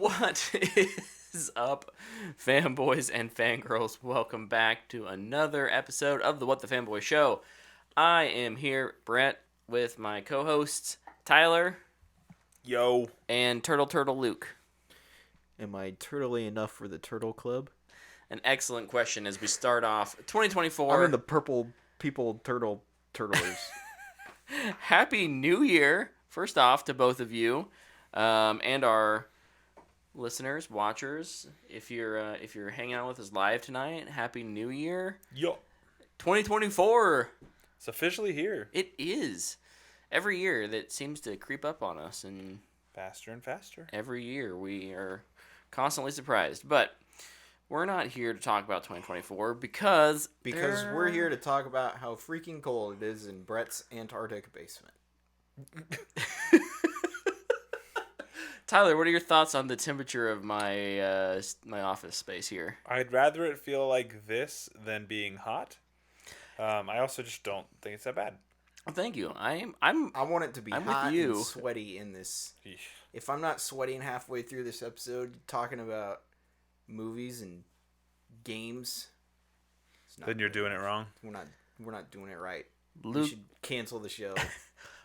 What is up, fanboys and fangirls? Welcome back to another episode of the What the Fanboy Show. I am here, Brett, with my co-hosts, Tyler. Yo. And Turtle Luke. Am I turtly enough for the Turtle Club? An excellent question as we start off 2024. I'm in the purple people turtlers. Happy New Year, first off, to both of you, and our listeners, watchers. If you're hanging out with us live tonight, Happy New Year. Yo. 2024. It's officially here. It is. Every year that seems to creep up on us, and faster and faster. Every year we are constantly surprised. But we're not here to talk about 2024 because we're here to talk about how freaking cold it is in Brett's Antarctic basement. Tyler, what are your thoughts on the temperature of my my office space here? I'd rather it feel like this than being hot. I also just don't think it's that bad. Well, thank you. I want it to be I'm hot with you. and sweaty in this. Eesh. If I'm not sweating halfway through this episode talking about movies and games, Then you're doing it wrong. We're not doing it right. Luke, we should cancel the show.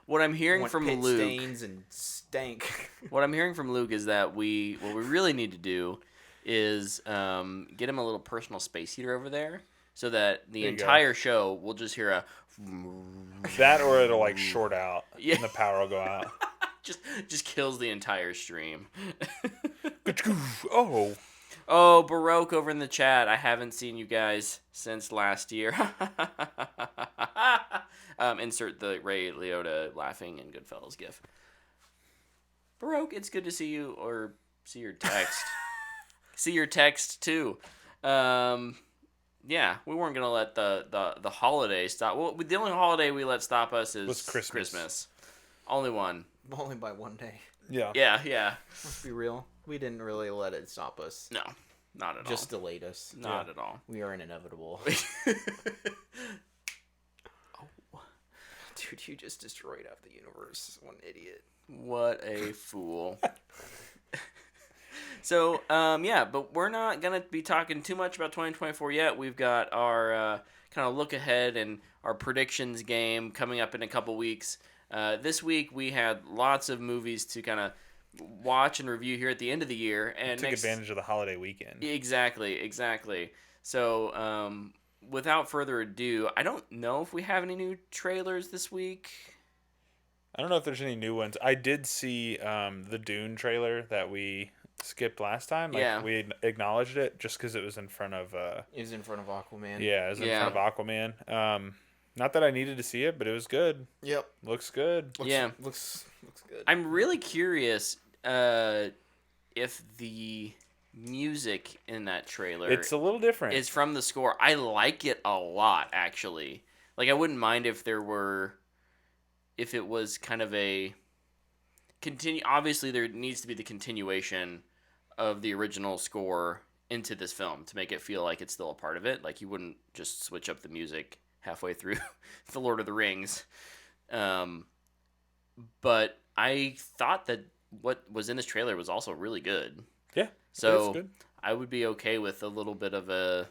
What I'm hearing Want from pit Luke, stains and stank. what I'm hearing from Luke is that what we really need to do is get him a little personal space heater over there, so that the entire show we'll just hear a that, or it'll like short out and the power will go out. just kills the entire stream. Oh, Baroque over in the chat. I haven't seen you guys since last year. Insert the Ray Liotta laughing and Goodfellas gif. Baroque, it's good to see you, or see your text. See your text too. Yeah, we weren't gonna let the holiday stop. Well, the only holiday we let stop us was Christmas. Only one. Only by one day. Yeah. Yeah. Let's be real. We didn't really let it stop us. No, not at all. Just delayed us. Not at all. We are inevitable. Oh. Dude, you just destroyed half the universe. One idiot. What a fool. So, yeah, but we're not going to be talking too much about 2024 yet. We've got our kind of look ahead and our predictions game coming up in a couple weeks. This week we had lots of movies to kind of watch and review here at the end of the year. And take advantage of the holiday weekend. Exactly. So, without further ado, I don't know if we have any new trailers this week. I don't know if there's any new ones. I did see the Dune trailer that we skipped last time. We acknowledged it just because it was in front of it was in front of Aquaman. Yeah, it was in front of Aquaman. Not that I needed to see it, but it was good. Yep. Looks good. Looks good. I'm really curious if the music in that trailer it's a little different. Is from the score. I like it a lot, actually. Like, I wouldn't mind if it was kind of a obviously there needs to be the continuation of the original score into this film to make it feel like it's still a part of it. Like, you wouldn't just switch up the music halfway through The Lord of the Rings. But I thought that what was in this trailer was also really good. Yeah. So good. I would be okay with a little bit of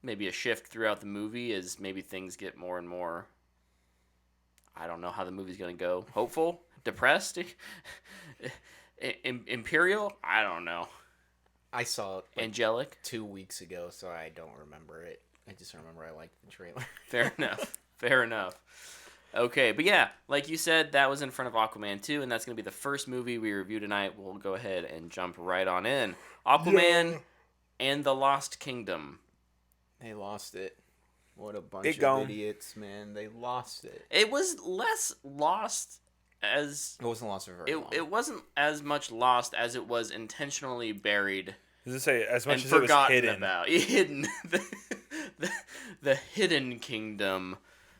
maybe a shift throughout the movie as maybe things get more and more, I don't know how the movie's going to go. Hopeful? Depressed? Imperial? I don't know. I saw it angelic 2 weeks ago, so I don't remember it. I just remember I liked the trailer. Fair enough. Okay, but yeah, like you said, that was in front of Aquaman 2, and that's going to be the first movie we review tonight. We'll go ahead and jump right on in. Aquaman and the Lost Kingdom. They lost it. What a bunch of idiots, man. They lost it. It was less lost as... It wasn't lost for very long. It wasn't as much lost as it was intentionally buried. Does it say as much and as it was hidden? About. Hidden. The hidden kingdom.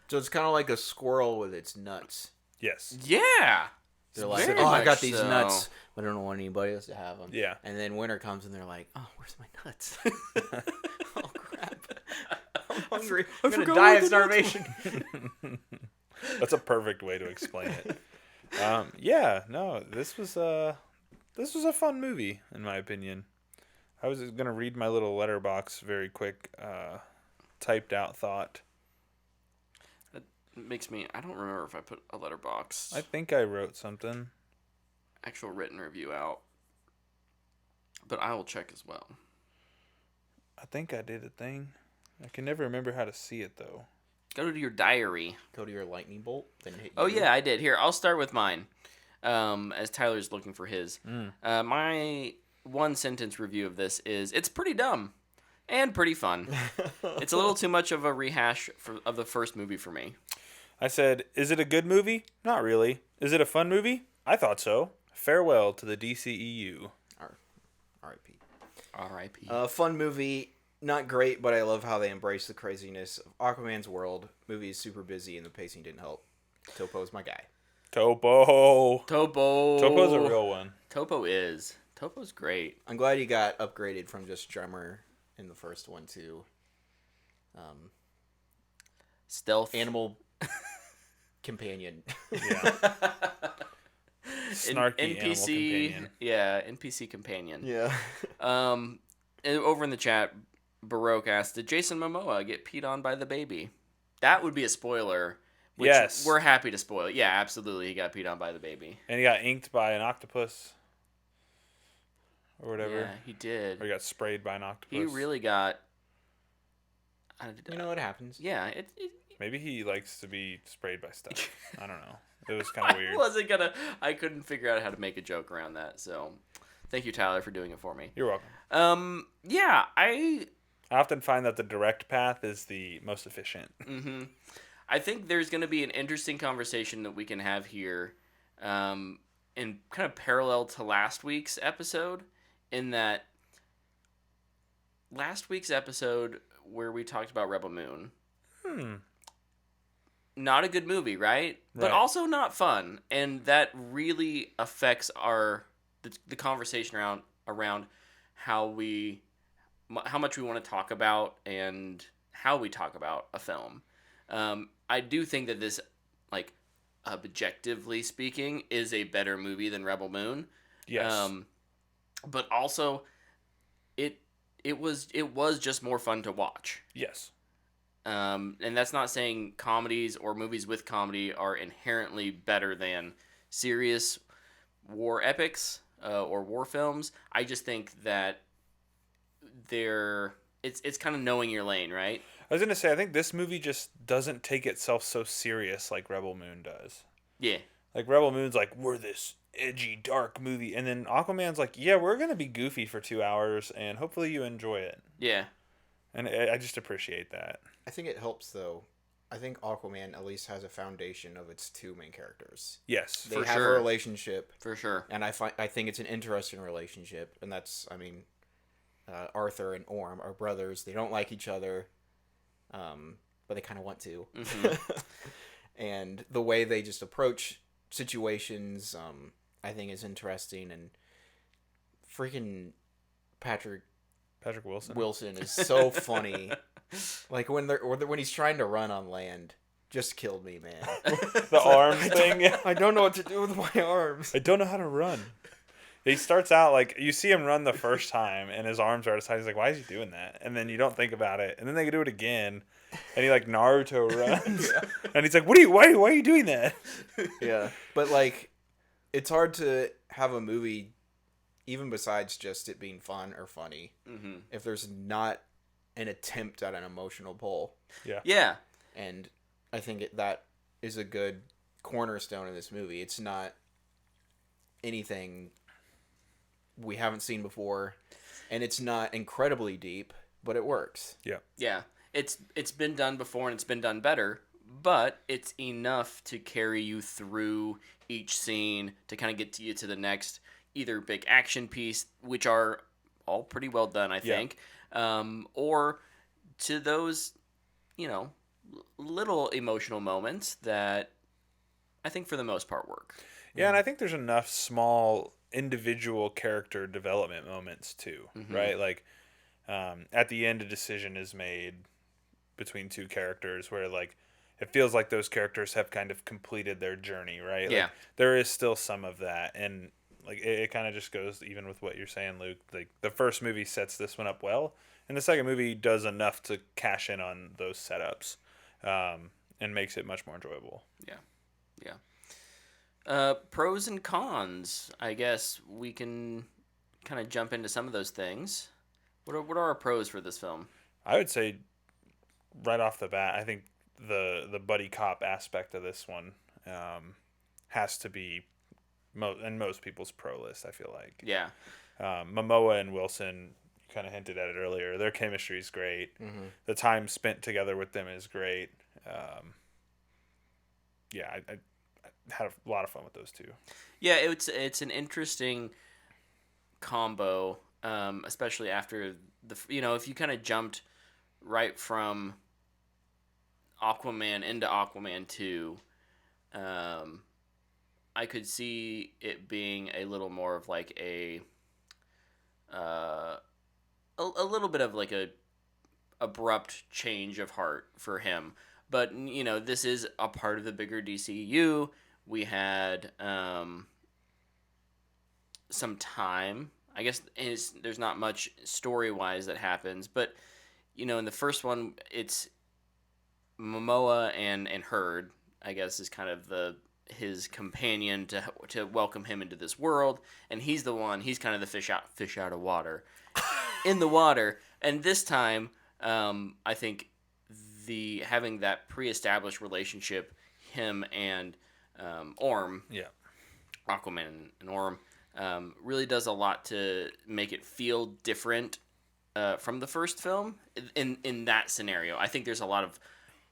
So it's kind of like a squirrel with its nuts. Yes. Yeah. They're like, I got these nuts, but I don't want anybody else to have them. Yeah. And then winter comes and they're like, oh, where's my nuts? Oh, crap. I'm hungry. I'm going to die of starvation. That's a perfect way to explain it. Yeah, no, this was this was a fun movie, in my opinion. I was going to read my little letterbox very quick, typed out thought. That makes me... I don't remember if I put a letterbox. I think I wrote something. Actual written review out. But I will check as well. I think I did a thing. I can never remember how to see it, though. Go to your diary. Go to your lightning bolt, then hit Oh, you. yeah, I did. Here, I'll start with mine. As Tyler's looking for his. My one-sentence review of this is, it's pretty dumb and pretty fun. It's a little too much of a rehash of the first movie for me. I said, is it a good movie? Not really. Is it a fun movie? I thought so. Farewell to the DCEU. R.I.P. R.I.P. Fun movie. Not great, but I love how they embrace the craziness of Aquaman's world. Movie is super busy, and the pacing didn't help. Topo's my guy. Topo. Topo's a real one. Topo's great. I'm glad he got upgraded from just drummer in the first one to Stealth. animal companion. Yeah. Snarky animal companion. Yeah, NPC companion. Yeah. Over in the chat, Baroque asked, did Jason Momoa get peed on by the baby? That would be a spoiler. Which yes. We're happy to spoil. Yeah, absolutely. He got peed on by the baby. And he got inked by an octopus. Or whatever. Yeah, he did. Or he got sprayed by an octopus. He really got... You know what happens. Yeah. Maybe he likes to be sprayed by stuff. I don't know. It was kind of weird. I couldn't figure out how to make a joke around that. So, thank you, Tyler, for doing it for me. You're welcome. Yeah, I often find that the direct path is the most efficient. Mm-hmm. I think there's going to be an interesting conversation that we can have here, in kind of parallel to last week's episode, in that last week's episode where we talked about Rebel Moon. Not a good movie, right? But also not fun, and that really affects the conversation around how much we want to talk about and how we talk about a film. I do think that this, like, objectively speaking, is a better movie than Rebel Moon. Yes. But also, it was just more fun to watch. Yes. And that's not saying comedies or movies with comedy are inherently better than serious war epics or war films. I just think that it's kind of knowing your lane, right? I was going to say, I think this movie just doesn't take itself so serious like Rebel Moon does. Yeah. Like, Rebel Moon's like, we're this edgy, dark movie. And then Aquaman's like, yeah, we're going to be goofy for 2 hours, and hopefully you enjoy it. Yeah. And I just appreciate that. I think it helps, though. I think Aquaman at least has a foundation of its two main characters. Yes. They have a relationship. For sure. And I think it's an interesting relationship. And that's, Arthur and Orm are brothers. They don't like each other. But they kind of want to. Mm-hmm. And the way they just approach situations, I think is interesting. And freaking Patrick Wilson is so funny. Like when he's trying to run on land, just killed me, man. The arms thing. I don't know what to do with my arms. I don't know how to run. He starts out, like, you see him run the first time, and his arms are at his side. He's like, why is he doing that? And then you don't think about it. And then they do it again, and he, like, Naruto runs. Yeah. And he's like, why are you doing that? Yeah. But, like, it's hard to have a movie, even besides just it being fun or funny, if there's not an attempt at an emotional pull. Yeah. Yeah. And I think that is a good cornerstone of this movie. It's not anything we haven't seen before, and it's not incredibly deep, but it works. Yeah. Yeah. It's been done before, and it's been done better, but it's enough to carry you through each scene to kind of get you to the next either big action piece, which are all pretty well done, I think, or to those, little emotional moments that I think for the most part work. Yeah, and I think there's enough small individual character development moments too, right? Like, at the end, a decision is made between two characters where, like, it feels like those characters have kind of completed their journey, right? Yeah. Like, there is still some of that, and Like it kind of just goes even with what you're saying, Luke. Like the first movie sets this one up well, and the second movie does enough to cash in on those setups, and makes it much more enjoyable. Yeah, pros and cons. I guess we can kind of jump into some of those things. What are our pros for this film? I would say right off the bat, I think the buddy cop aspect of this one has to be in most people's pro list. I feel like Momoa and Wilson, you kind of hinted at it earlier. Their chemistry is great. Mm-hmm. The time spent together with them is great. I had a lot of fun with those two. Yeah, it's an interesting combo, especially after if you kind of jumped right from Aquaman into Aquaman 2, I could see it being a little more of like a little bit of like a abrupt change of heart for him. But this is a part of the bigger DCU. We had some time. I guess there's not much story-wise that happens, but in the first one, it's Momoa and Hurd, I guess, is kind of his companion to welcome him into this world, and he's kind of the fish out of water, in the water. And this time, I think having that pre-established relationship, him and Orm, Aquaman and Orm, really does a lot to make it feel different from the first film. In that scenario, I think there's a lot of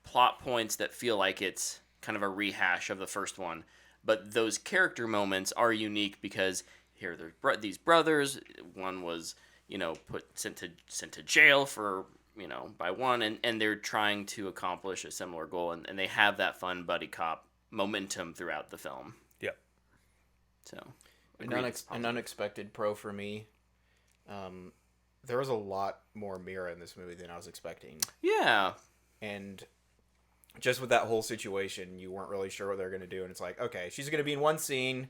plot points that feel like it's kind of a rehash of the first one, but those character moments are unique because here they're these brothers. One was sent to jail for by one, and they're trying to accomplish a similar goal, and they have that fun buddy cop momentum throughout the film. Yep. So an unexpected pro for me. There was a lot more Mira in this movie than I was expecting. Yeah. And just with that whole situation, you weren't really sure what they're going to do. And it's like, okay, she's going to be in one scene,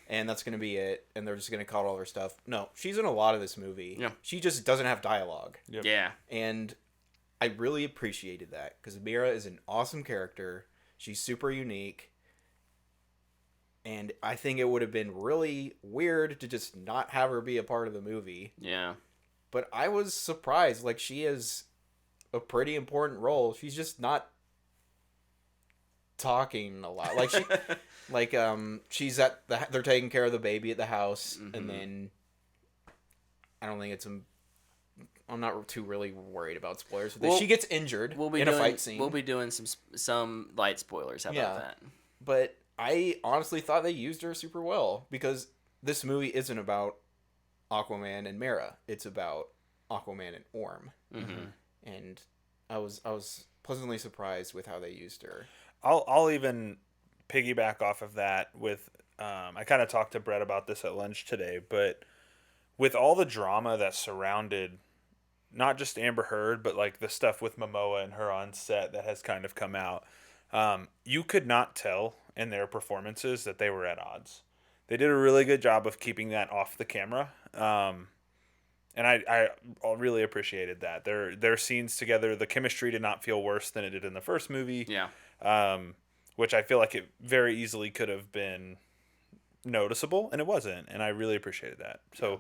and that's going to be it. And they're just going to cut all of her stuff. No, she's in a lot of this movie. Yeah. She just doesn't have dialogue. Yep. Yeah. And I really appreciated that because Mira is an awesome character. She's super unique. And I think it would have been really weird to just not have her be a part of the movie. Yeah. But I was surprised. Like, she has a pretty important role. She's just not talking a lot. Like, she's they're taking care of the baby at the house. Mm-hmm. And then I don't think I'm not too really worried about spoilers for this. She gets injured in a fight scene. We'll be doing some light spoilers. How about that? But I honestly thought they used her super well because this movie isn't about Aquaman and Mera. It's about Aquaman and Orm. Mm-hmm. And I was pleasantly surprised with how they used her. I'll even piggyback off of that with I kind of talked to Brett about this at lunch today, but with all the drama that surrounded not just Amber Heard, but like the stuff with Momoa and her on set that has kind of come out, you could not tell in their performances that they were at odds. They did a really good job of keeping that off the camera. And I really appreciated that. Their scenes together, the chemistry did not feel worse than it did in the first movie. Yeah. Which I feel like it very easily could have been noticeable, and it wasn't. And I really appreciated that. So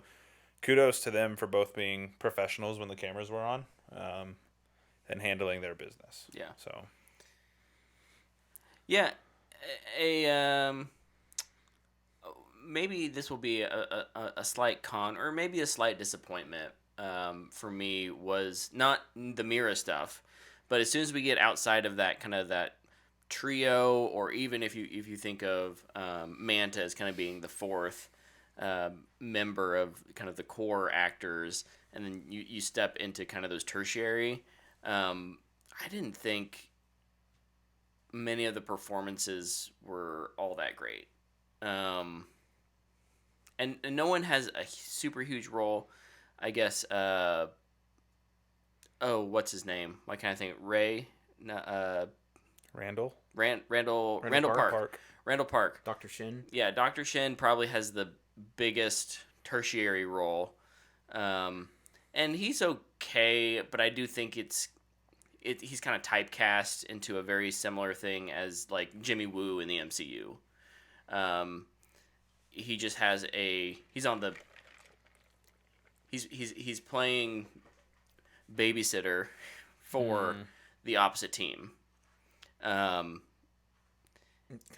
kudos to them for both being professionals when the cameras were on, and handling their business. Yeah. So. Yeah. Maybe this will be a slight con, or maybe a slight disappointment for me, was not the Mira stuff, but as soon as we get outside of that kind of that trio, or even if you think of Manta as kind of being the fourth member of kind of the core actors, and then you step into kind of those tertiary, I didn't think many of the performances were all that great. And no one has a super huge role, I guess. What's his name? Why can't I think? Randall Park. Randall Park. Dr. Shin. Yeah, Dr. Shin probably has the biggest tertiary role. And he's okay, but I do think he's kind of typecast into a very similar thing as like Jimmy Woo in the MCU. He just has he's playing babysitter for the opposite team. Kind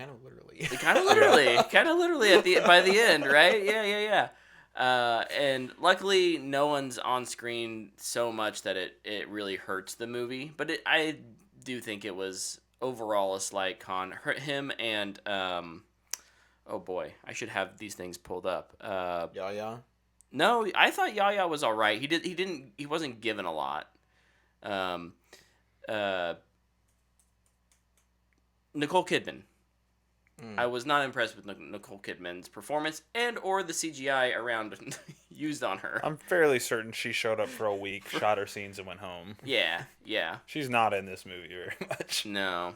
of literally. Kind of literally by the end, right? Yeah. And luckily, no one's on screen so much that it really hurts the movie. But I do think it was overall a slight con. Hurt him and oh boy, I should have these things pulled up. Yaya. No, I thought Yaya was all right. He wasn't given a lot. Nicole Kidman. I was not impressed with Nicole Kidman's performance and or the CGI around used on her. I'm fairly certain she showed up for a week, shot her scenes, and went home. Yeah. She's not in this movie very much. No.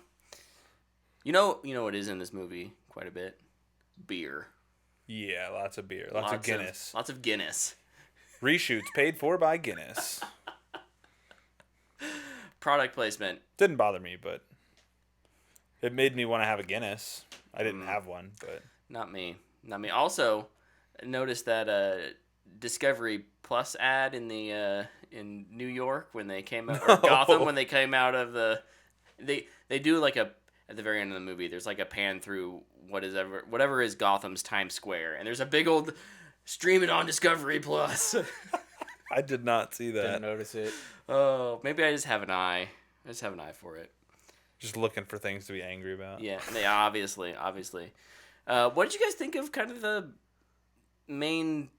You know what is in this movie quite a bit? Beer. Yeah, lots of beer. Lots of Guinness. Lots of Guinness. Reshoots paid for by Guinness. Product placement. Didn't bother me, but it made me want to have a Guinness. I didn't have one, but Not me. Also, noticed that Discovery Plus ad in the in New York when they came out, or Gotham when they came out of the they do like at the very end of the movie. There's like a pan through whatever is Gotham's Times Square, and there's a big old stream it on Discovery Plus. I did not see that. Didn't notice it. Oh, maybe I just have an eye. I just have an eye for it. Just looking for things to be angry about. Yeah, obviously. What did you guys think of kind of the main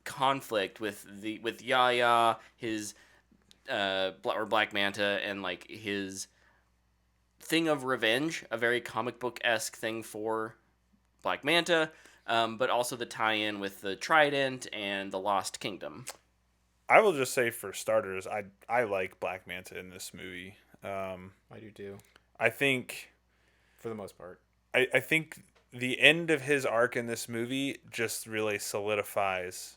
conflict with Yaya, his or Black Manta, and like his thing of revenge, a very comic book-esque thing for Black Manta, but also the tie-in with the Trident and the Lost Kingdom. I will just say, for starters, I like Black Manta in this movie. I do too. I think, for the most part, I think the end of his arc in this movie just really solidifies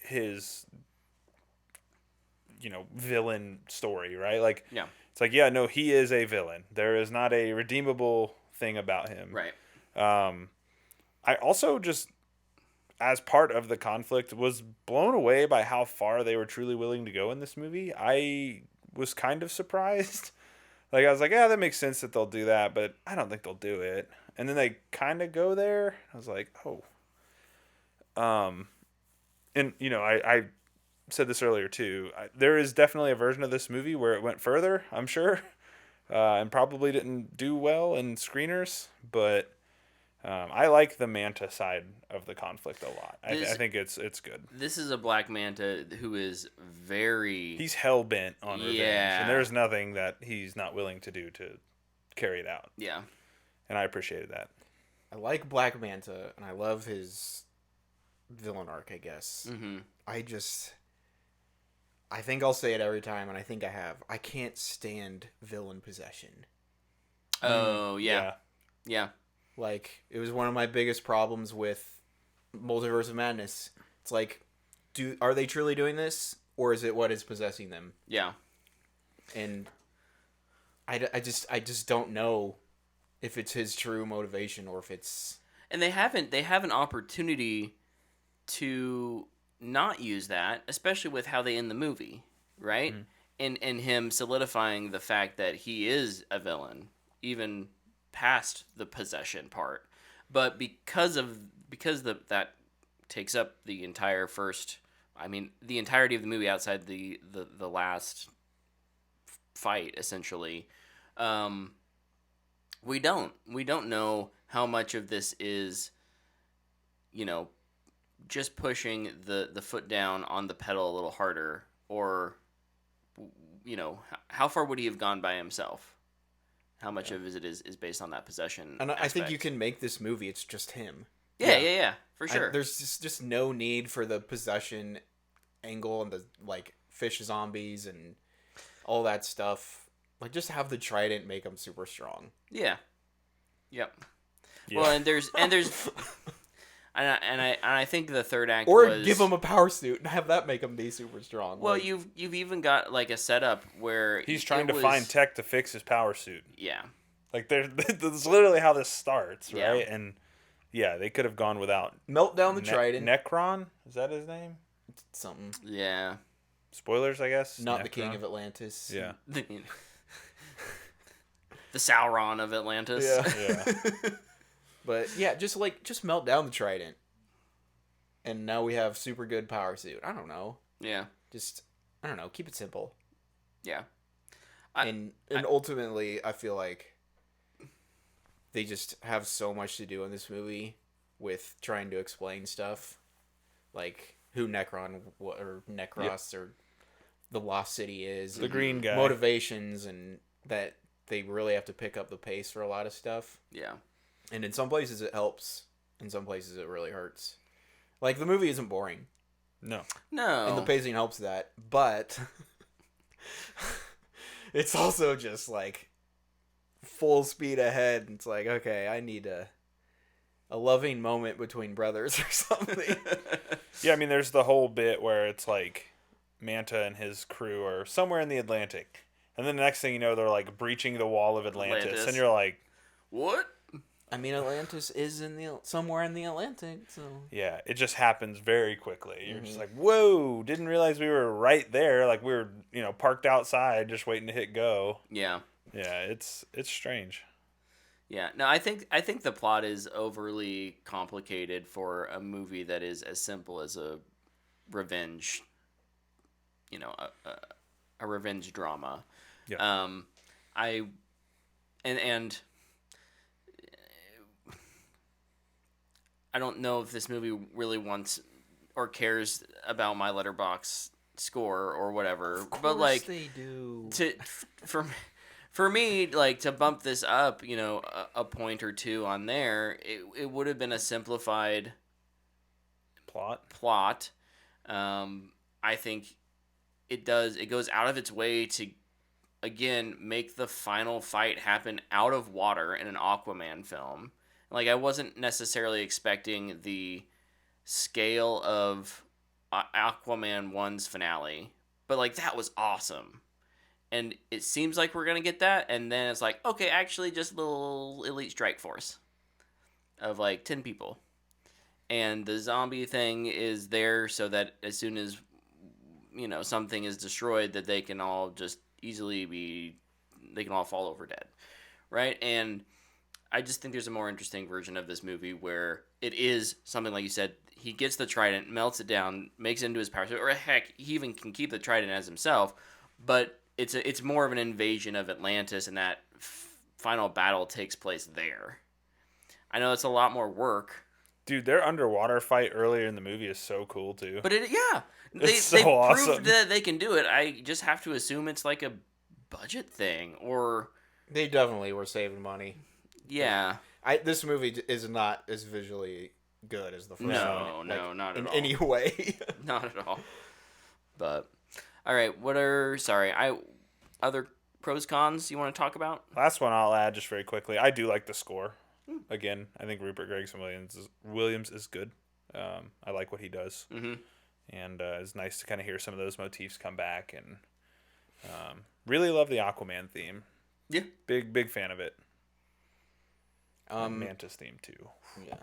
his, villain story, right? Like, yeah, it's like, yeah, no, he is a villain. There is not a redeemable thing about him. right. I also just, as part of the conflict, was blown away by how far they were truly willing to go in this movie. I was kind of surprised. Like, I was like, yeah, that makes sense that they'll do that, but I don't think they'll do it. And then they kind of go there. I was like, oh. And, I said this earlier, too. There is definitely a version of this movie where it went further, I'm sure, and probably didn't do well in screeners, but I like the Manta side of the conflict a lot. I think it's good. This is a Black Manta who is he's hell-bent on revenge, and there's nothing that he's not willing to do to carry it out. Yeah. And I appreciated that. I like Black Manta, and I love his villain arc, I guess. Mm-hmm. I think I'll say it every time, and I think I have. I can't stand villain possession. Oh, yeah. Yeah. Like, it was one of my biggest problems with Multiverse of Madness. It's like, are they truly doing this, or is it what is possessing them? Yeah. And I just don't know if it's his true motivation or if it's... And they have an opportunity to not use that, especially with how they end the movie, right? Mm-hmm. And him solidifying the fact that he is a villain, even past the possession part. But because that takes up the entire the entirety of the movie outside the last fight, essentially, we don't know how much of this is, just pushing the foot down on the pedal a little harder, or, how far would he have gone by himself? How much of it is based on that possession And aspect. I think you can make this movie, it's just him. Yeah, for sure. There's just no need for the possession angle and the, like, fish zombies and all that stuff. Like, just have the Trident make him super strong. Yeah. Yep. Yeah. Well, and there's I think the third act or was... give him a power suit and have that make him be super strong. Well, you've even got like a setup where he's trying to find tech to fix his power suit. Yeah. Like that's literally how this starts, right? Yeah. And yeah, they could have gone without melt down the trident. Necron, is that his name? Something. Yeah. Spoilers, I guess. Not Necron. The king of Atlantis. Yeah. The Sauron of Atlantis. Yeah. But yeah, just melt down the trident. And now we have super good power suit. I don't know. Yeah. Just, I don't know. Keep it simple. Yeah. And ultimately, I feel like they just have so much to do in this movie with trying to explain stuff. Like who Necron or Necros or the Lost City is. The green guy. Motivations, and that they really have to pick up the pace for a lot of stuff. Yeah. And in some places it helps. In some places it really hurts. Like, the movie isn't boring. No. And the pacing helps that. But it's also just, like, full speed ahead. And it's like, okay, I need a loving moment between brothers or something. Yeah, I mean, there's the whole bit where it's, like, Manta and his crew are somewhere in the Atlantic. And then the next thing you know, they're, like, breaching the wall of Atlantis. And you're like... What? I mean, Atlantis is somewhere in the Atlantic, so... Yeah, it just happens very quickly. You're just like, whoa, didn't realize we were right there. Like, we were, parked outside just waiting to hit go. Yeah. Yeah, it's strange. Yeah, no, I think the plot is overly complicated for a movie that is as simple as a revenge, a revenge drama. Yeah. And I don't know if this movie really wants or cares about my Letterboxd score or whatever. Of course, but like they do. For me, like, to bump this up, a point or two on there, it would have been a simplified plot. I think it goes out of its way to, again, make the final fight happen out of water in an Aquaman film. Like, I wasn't necessarily expecting the scale of Aquaman 1's finale, but, like, that was awesome. And it seems like we're going to get that, and then it's like, okay, actually just a little elite strike force of, like, 10 people. And the zombie thing is there so that as soon as, something is destroyed, that they can all just easily they can all fall over dead, right? And I just think there's a more interesting version of this movie where it is something like you said. He gets the trident, melts it down, makes it into his power suit, or heck, he even can keep the trident as himself. But it's more of an invasion of Atlantis, and that final battle takes place there. I know it's a lot more work. Dude, their underwater fight earlier in the movie is so cool too. But they awesome. proved that they can do it. I just have to assume it's like a budget thing, or they definitely were saving money. Yeah. This movie is not as visually good as the first one. No, not at all. In any way. Not at all. But, all right, other pros, cons you want to talk about? Last one I'll add just very quickly. I do like the score. Again, I think Rupert Gregson Williams is good. I like what he does. Mm-hmm. And it's nice to kind of hear some of those motifs come back. And really love the Aquaman theme. Yeah. Big fan of it. Manta's theme too.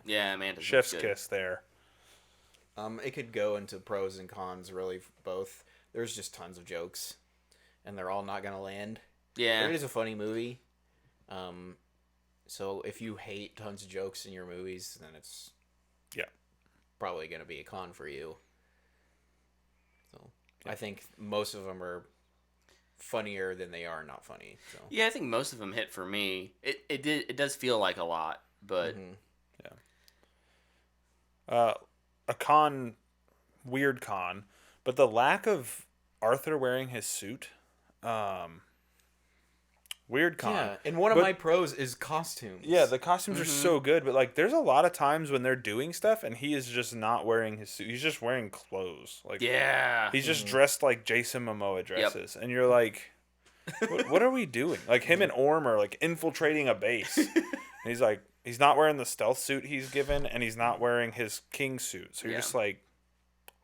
Yeah, Manta's Chef's good. kiss there. It could go into pros and cons, really, both. There's just tons of jokes, and they're all not gonna land. Yeah, it is a funny movie. So if you hate tons of jokes in your movies, then it's probably gonna be a con for you. So I think most of them are funnier than they are not funny. So yeah, I think most of them hit for me. It does feel like a lot, but a weird con, but the lack of Arthur wearing his suit, weird con. Yeah, and one of my pros is costumes. Yeah, the costumes are so good, but like there's a lot of times when they're doing stuff and he is just not wearing his suit. He's just wearing clothes. Like yeah, he's just dressed like Jason Momoa dresses, and you're like, What are we doing? Like him and Orm are like infiltrating a base. And he's like, he's not wearing the stealth suit he's given, and he's not wearing his king suit. So you're just like,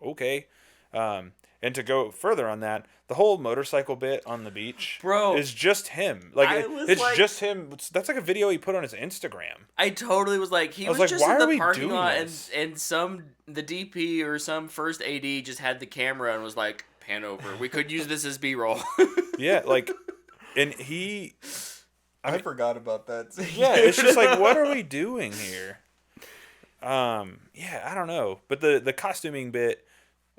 okay. And to go further on that, the whole motorcycle bit on the beach, bro, is just him. Like it's just him. That's like a video he put on his Instagram. I totally was like, he was like, just why in are the we parking doing lot, this? and the DP or some first AD just had the camera and was like, pan over. We could use this as B-roll. Yeah, like, and he. I forgot about that. Yeah, it's just like, what are we doing here? Yeah, I don't know, but the costuming bit.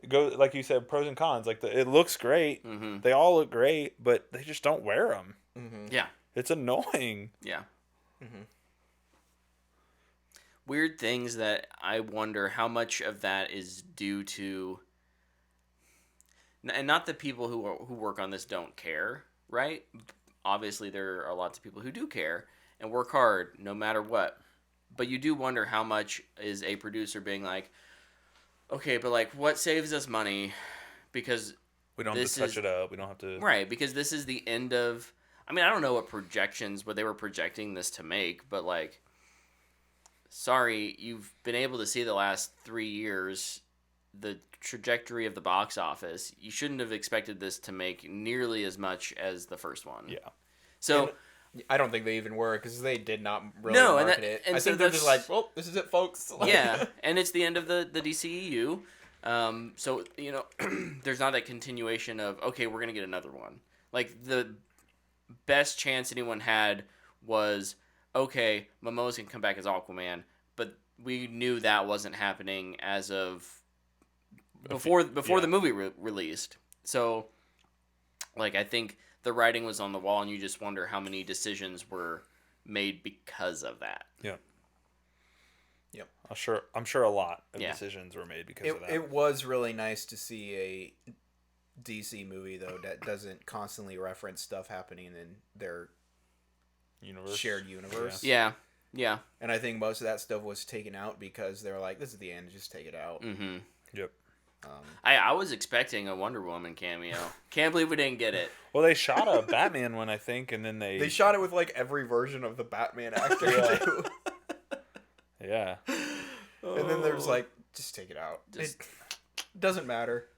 Go like you said, pros and cons. Like it looks great. Mm-hmm. They all look great, but they just don't wear them. Mm-hmm. Yeah, it's annoying. Yeah. Mm-hmm. Weird things that I wonder how much of that is due to, and not that people who work on this don't care, right? Obviously, there are lots of people who do care and work hard no matter what. But you do wonder how much is a producer being like, okay, but like, what saves us money? Because we don't have to touch it up. We don't have to. Right, because this is the end of. I mean, I don't know what they were projecting this to make, but like, sorry, you've been able to see the last 3 years, the trajectory of the box office. You shouldn't have expected this to make nearly as much as the first one. Yeah. So. I don't think they even were because they did not really market it. I think they're just like, well, this is it, folks. Yeah, and it's the end of the DCEU. So, there's not that continuation of, okay, we're going to get another one. Like, the best chance anyone had was, okay, Momoa's going to come back as Aquaman, but we knew that wasn't happening as of before the movie released. So, like, I think the writing was on the wall, and you just wonder how many decisions were made because of that. Yeah. Yep. I'm sure a lot of decisions were made because of that. It was really nice to see a DC movie, though, that doesn't constantly reference stuff happening in their shared universe. Yeah. Yeah. And I think most of that stuff was taken out because they were like, this is the end, just take it out. Mm-hmm. Yep. I was expecting a Wonder Woman cameo. Can't believe we didn't get it. Well, they shot a Batman one, I think, and then they shot it with like every version of the Batman actor too. Yeah. And then there's like, just take it out. It doesn't matter.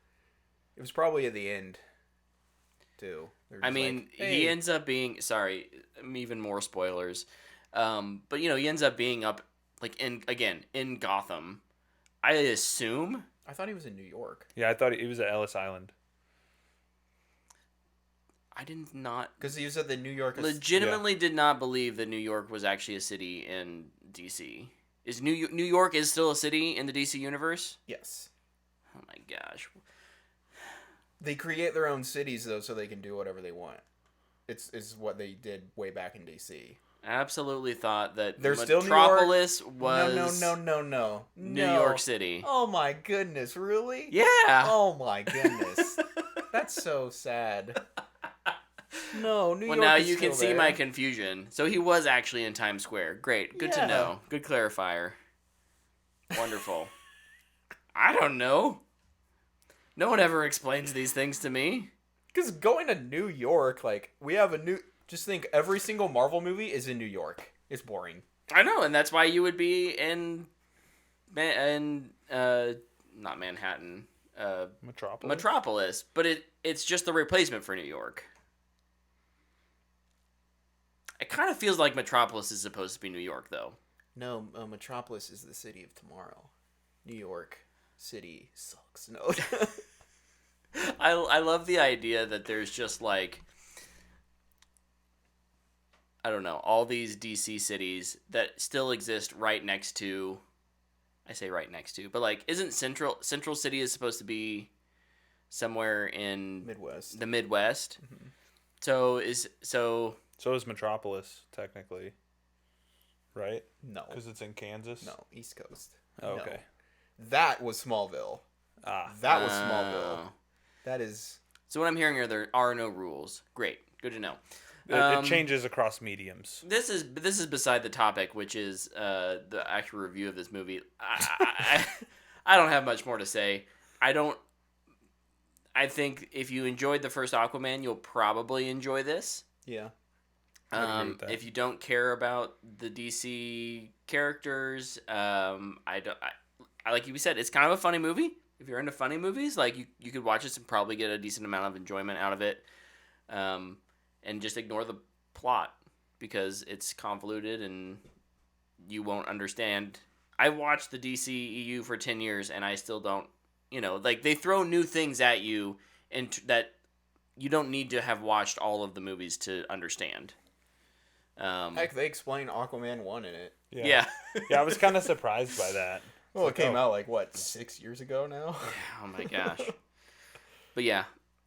It was probably at the end, too. I mean, like, hey. He ends up being even more spoilers. But he ends up being up like in Gotham. I assume. I thought he was in New York. Yeah, I thought he was at Ellis Island. I did not... Because he was at the New York... Legitimately did not believe that New York was actually a city in DC. Is New York is still a city in the DC universe? Yes. Oh my gosh. They create their own cities, though, so they can do whatever they want. It's what they did way back in DC. Absolutely thought that There's Metropolis still was... No. New York City. Oh my goodness, really? Yeah. Oh my goodness. That's so sad. No, New York Well, now is you can still see there. my confusion. So he was actually in Times Square. Great. Good to know. Good clarifier. Wonderful. I don't know. No one ever explains these things to me. Because going to New York, like, we have a new... Just think, every single Marvel movie is in New York. It's boring. I know, and that's why you would be in not Manhattan, Metropolis. But it's just the replacement for New York. It kind of feels like Metropolis is supposed to be New York, though. No, Metropolis is the city of tomorrow. New York City sucks. No. I love the idea that there's just like, I don't know, all these DC cities that still exist right next to, I say right next to, but like, isn't Central City is supposed to be somewhere in Midwest. The Midwest? Mm-hmm. So is Metropolis, technically. Right? No. Because it's in Kansas? No, East Coast. Oh, okay. No. That was Smallville. That was Smallville. That is... So what I'm hearing are there are no rules. Great. Good to know. It changes across mediums. This is beside the topic, which is the actual review of this movie. I don't have much more to say. I think if you enjoyed the first Aquaman, you'll probably enjoy this. Yeah. If you don't care about the DC characters, I like you said, it's kind of a funny movie. If you're into funny movies, like you could watch this and probably get a decent amount of enjoyment out of it, and just ignore the plot because it's convoluted and you won't understand. I watched the DCEU for 10 years and I still don't, like they throw new things at you and that you don't need to have watched all of the movies to understand. Heck, they explain Aquaman 1 in it. Yeah. Yeah, I was kind of surprised by that. Well, it came out like, 6 years ago now? Oh my gosh. But yeah.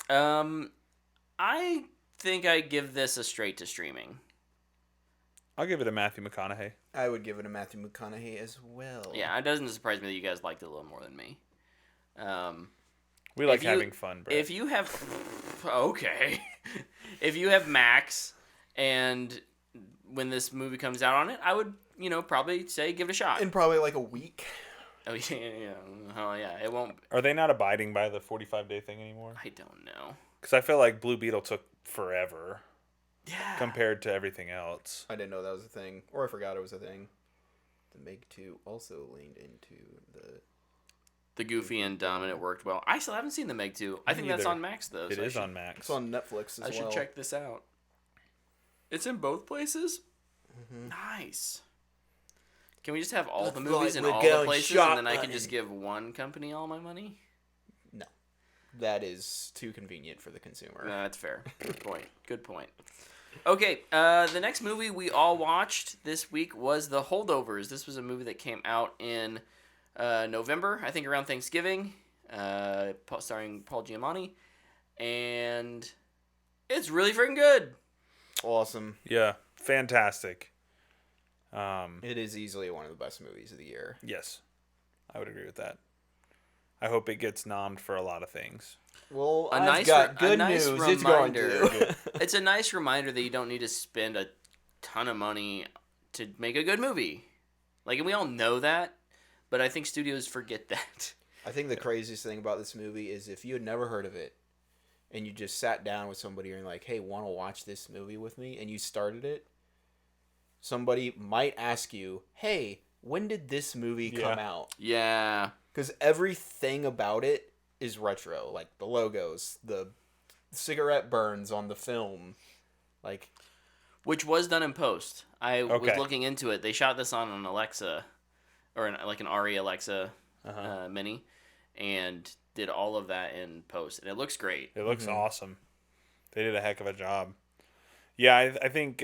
I think I give this a straight to streaming. I'll give it a Matthew McConaughey. I would give it a Matthew McConaughey as well. Yeah, it doesn't surprise me that you guys liked it a little more than me. We like having fun, Brett. If you have... Okay. If you have Max and when this movie comes out on it, I would, probably say give it a shot. In probably like a week. Oh, yeah. Oh, yeah. It won't... Are they not abiding by the 45-day thing anymore? I don't know. Because I feel like Blue Beetle took forever. Yeah. Compared to everything else. I didn't know that was a thing. Or I forgot it was a thing. The Meg 2 also leaned into the Goofy and Dumb, and it worked well. I still haven't seen the Meg 2. I think that's on Max, though. It is on Max. It's on Netflix as well. I should check this out. It's in both places? Mm-hmm. Nice. Can we just have all the movies in all the places, and then I can just give one company all my money? No. That is too convenient for the consumer. No, that's fair. Good point. Okay, the next movie we all watched this week was The Holdovers. This was a movie that came out in November, I think around Thanksgiving, starring Paul Giamatti, and it's really freaking good. Awesome. Yeah, fantastic. It is easily one of the best movies of the year. Yes, I would agree with that. I hope it gets nommed for a lot of things. Well, I've got good news. Reminder. It's going to. It's a nice reminder that you don't need to spend a ton of money to make a good movie. Like, and we all know that, but I think studios forget that. I think the craziest thing about this movie is if you had never heard of it, and you just sat down with somebody and like, hey, want to watch this movie with me? And you started it, somebody might ask you, hey, when did this movie come out? Yeah. Because everything about it is retro. Like the logos, the cigarette burns on the film. Which was done in post. I was looking into it. They shot this on an Alexa, or an Arri Alexa Mini, and did all of that in post. And it looks great. It looks awesome. They did a heck of a job. Yeah, I think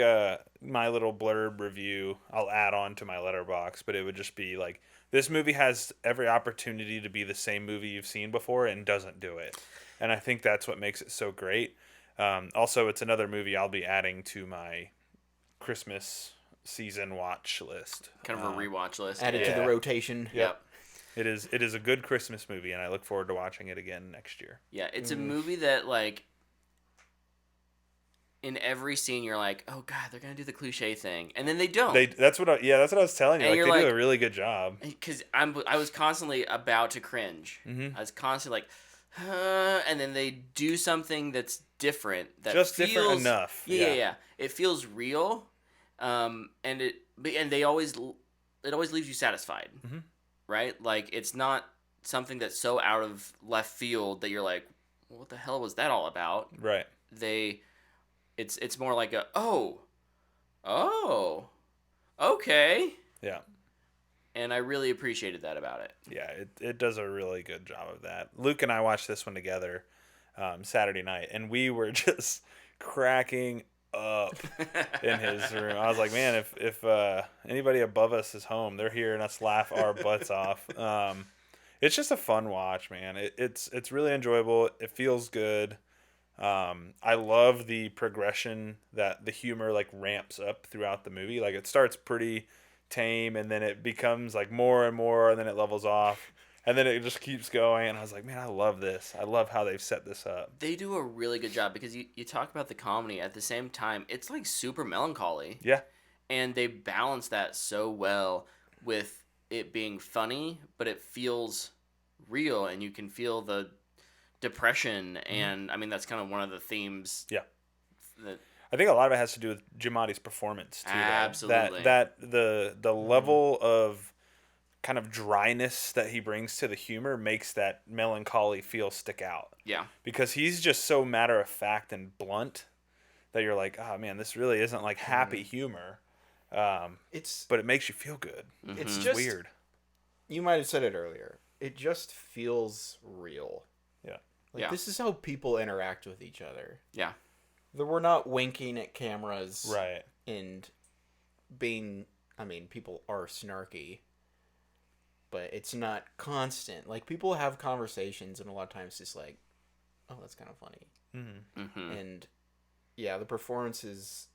my little blurb review, I'll add on to my letterbox, but it would just be like, this movie has every opportunity to be the same movie you've seen before and doesn't do it. And I think that's what makes it so great. Also, it's another movie I'll be adding to my Christmas season watch list. Kind of a rewatch list. Add it to the rotation. Yep. It is a good Christmas movie, and I look forward to watching it again next year. Yeah, it's a movie that, like, in every scene you're like, oh god, they're gonna do the cliche thing, and then they don't. That's what I was telling you. And like, they do a really good job. Because I was constantly about to cringe. Mm-hmm. I was constantly like, and then they do something that's different. That just feels, different enough. Yeah. It feels real, and it always leaves you satisfied, right? Like it's not something that's so out of left field that you're like, well, what the hell was that all about? Right. It's more like a okay. Yeah. And I really appreciated that about it. Yeah, it does a really good job of that. Luke and I watched this one together Saturday night, and we were just cracking up in his room. I was like, man, if anybody above us is home, they're hearing us laugh our butts off. It's just a fun watch, man. It's really enjoyable. It feels good. I love the progression that the humor like ramps up throughout the movie. Like it starts pretty tame and then it becomes like more and more and then it levels off and then it just keeps going. And I was like, man, I love this. I love how they've set this up. They do a really good job because you talk about the comedy at the same time. It's like super melancholy. Yeah. And they balance that so well with it being funny, but it feels real and you can feel the depression, and I mean that's kind of one of the themes. Yeah. That I think a lot of it has to do with Giamatti's performance too. Absolutely. That the level of kind of dryness that he brings to the humor makes that melancholy feel stick out. Yeah. Because he's just so matter of fact and blunt that you're like, oh man, this really isn't like happy humor. But it makes you feel good. It's just just weird. You might have said it earlier. It just feels real. Yeah. Like this is how people interact with each other. Yeah. We're not winking at cameras. Right. And being, I mean, people are snarky, but it's not constant. Like, people have conversations, and a lot of times it's like, oh, that's kind of funny. And, yeah, the performances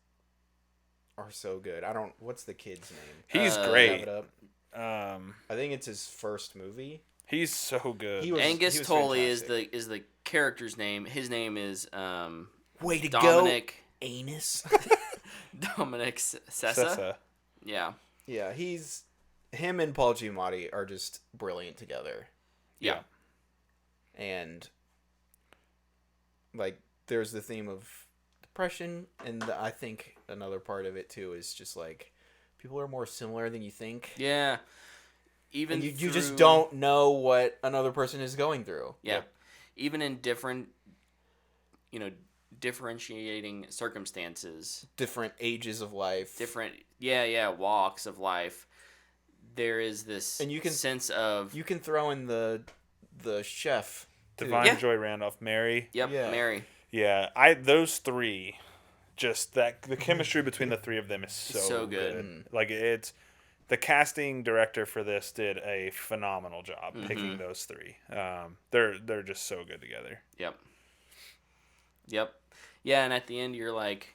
are so good. What's the kid's name? He's great. Have it up. I think it's his first movie. He's so good. Angus Tolley is the character's name. His name is Way to Dominic go, Anus. Dominic Sessa. Yeah. Yeah, him and Paul Giamatti are just brilliant together. Yeah. And like there's the theme of depression, and I think another part of it too is just like people are more similar than you think. Yeah. Even you just don't know what another person is going through. Yeah. Yep. Even in different, differentiating circumstances, different ages of life, different walks of life, there is this sense of you can throw in the chef Divine Joy Randolph, Mary. Yep, yeah. Mary. Yeah, those three, just the chemistry between the three of them is so good. Like it's the casting director for this did a phenomenal job picking those three. They're just so good together. Yep. Yeah, and at the end you're like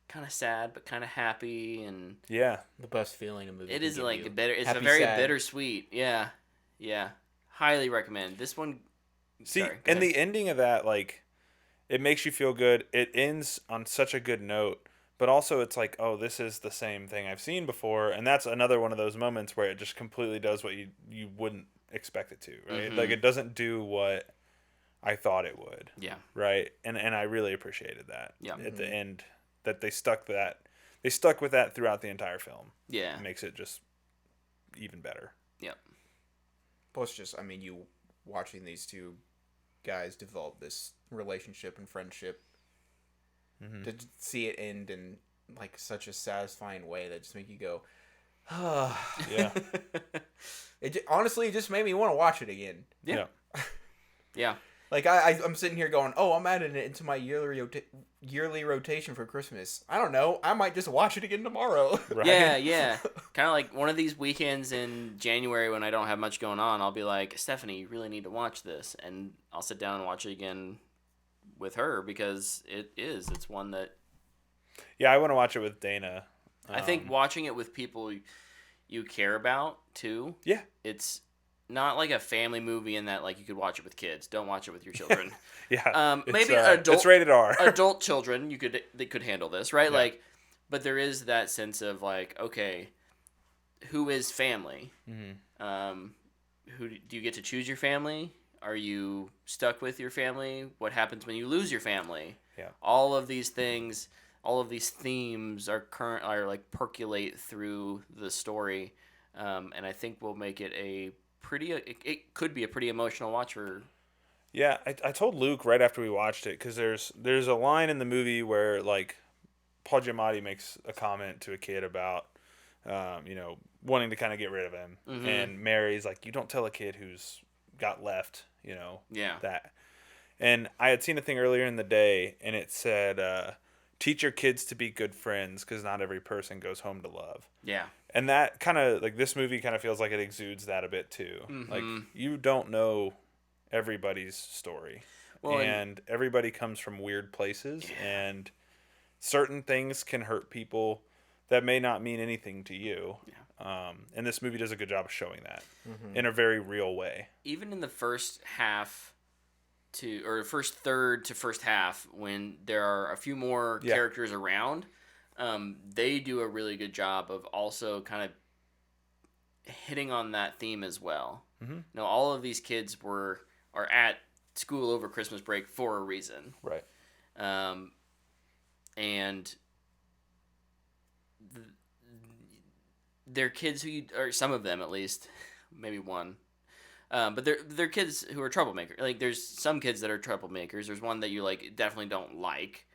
kind of sad but kind of happy, and the best feeling a movie. It is like it's happy, a very sad. Bittersweet. Yeah. Highly recommend this one. And the ending of that, like, it makes you feel good. It ends on such a good note, but also it's like, oh, this is the same thing I've seen before, and that's another one of those moments where it just completely does what you wouldn't expect it to, right? Like it doesn't do what I thought it would. Yeah. Right. And I really appreciated that. Yeah. At the end, that they stuck with that throughout the entire film. Yeah. It makes it just even better. Yep. Plus, just you watching these two guys develop this relationship and friendship, to see it end in like such a satisfying way that just make you go, yeah. Honestly, it just made me want to watch it again. Yeah. Yeah. Like I'm sitting here going, oh, I'm adding it into my yearly rotation for Christmas. I don't know. I might just watch it again tomorrow. Right? Yeah. Kind of like one of these weekends in January when I don't have much going on, I'll be like, Stephanie, you really need to watch this, and I'll sit down and watch it again with her because it's one that. Yeah, I want to watch it with Dana. I think watching it with people you care about too. Yeah. It's not like a family movie in that like you could watch it with kids. Don't watch it with your children. Yeah. Maybe adult. It's rated R. Adult children they could handle this, right? Yeah. Like, but there is that sense of like, okay, who is family? Who do you get to choose your family? Are you stuck with your family? What happens when you lose your family? Yeah. All of these things, all of these themes are like percolate through the story, and I think will make it it could be a pretty emotional watch for. Yeah, I told Luke right after we watched it, because there's a line in the movie where like Paul Giamatti makes a comment to a kid about wanting to kind of get rid of him, and Mary's like, you don't tell a kid who's got left, that. And I had seen a thing earlier in the day, and it said, teach your kids to be good friends, because not every person goes home to love. Yeah. And that kind of, like, this movie kind of feels like it exudes that a bit, too. Like, you don't know everybody's story. Well, and everybody comes from weird places, and certain things can hurt people that may not mean anything to you. Yeah. And this movie does a good job of showing that in a very real way. Even in the first first third to first half, when there are a few more characters around, they do a really good job of also kind of hitting on that theme as well. All of these kids are at school over Christmas break for a reason. Right. And they're kids or some of them at least, maybe one. But they're kids who are troublemakers. Like, there's some kids that are troublemakers. There's one that you like definitely don't like.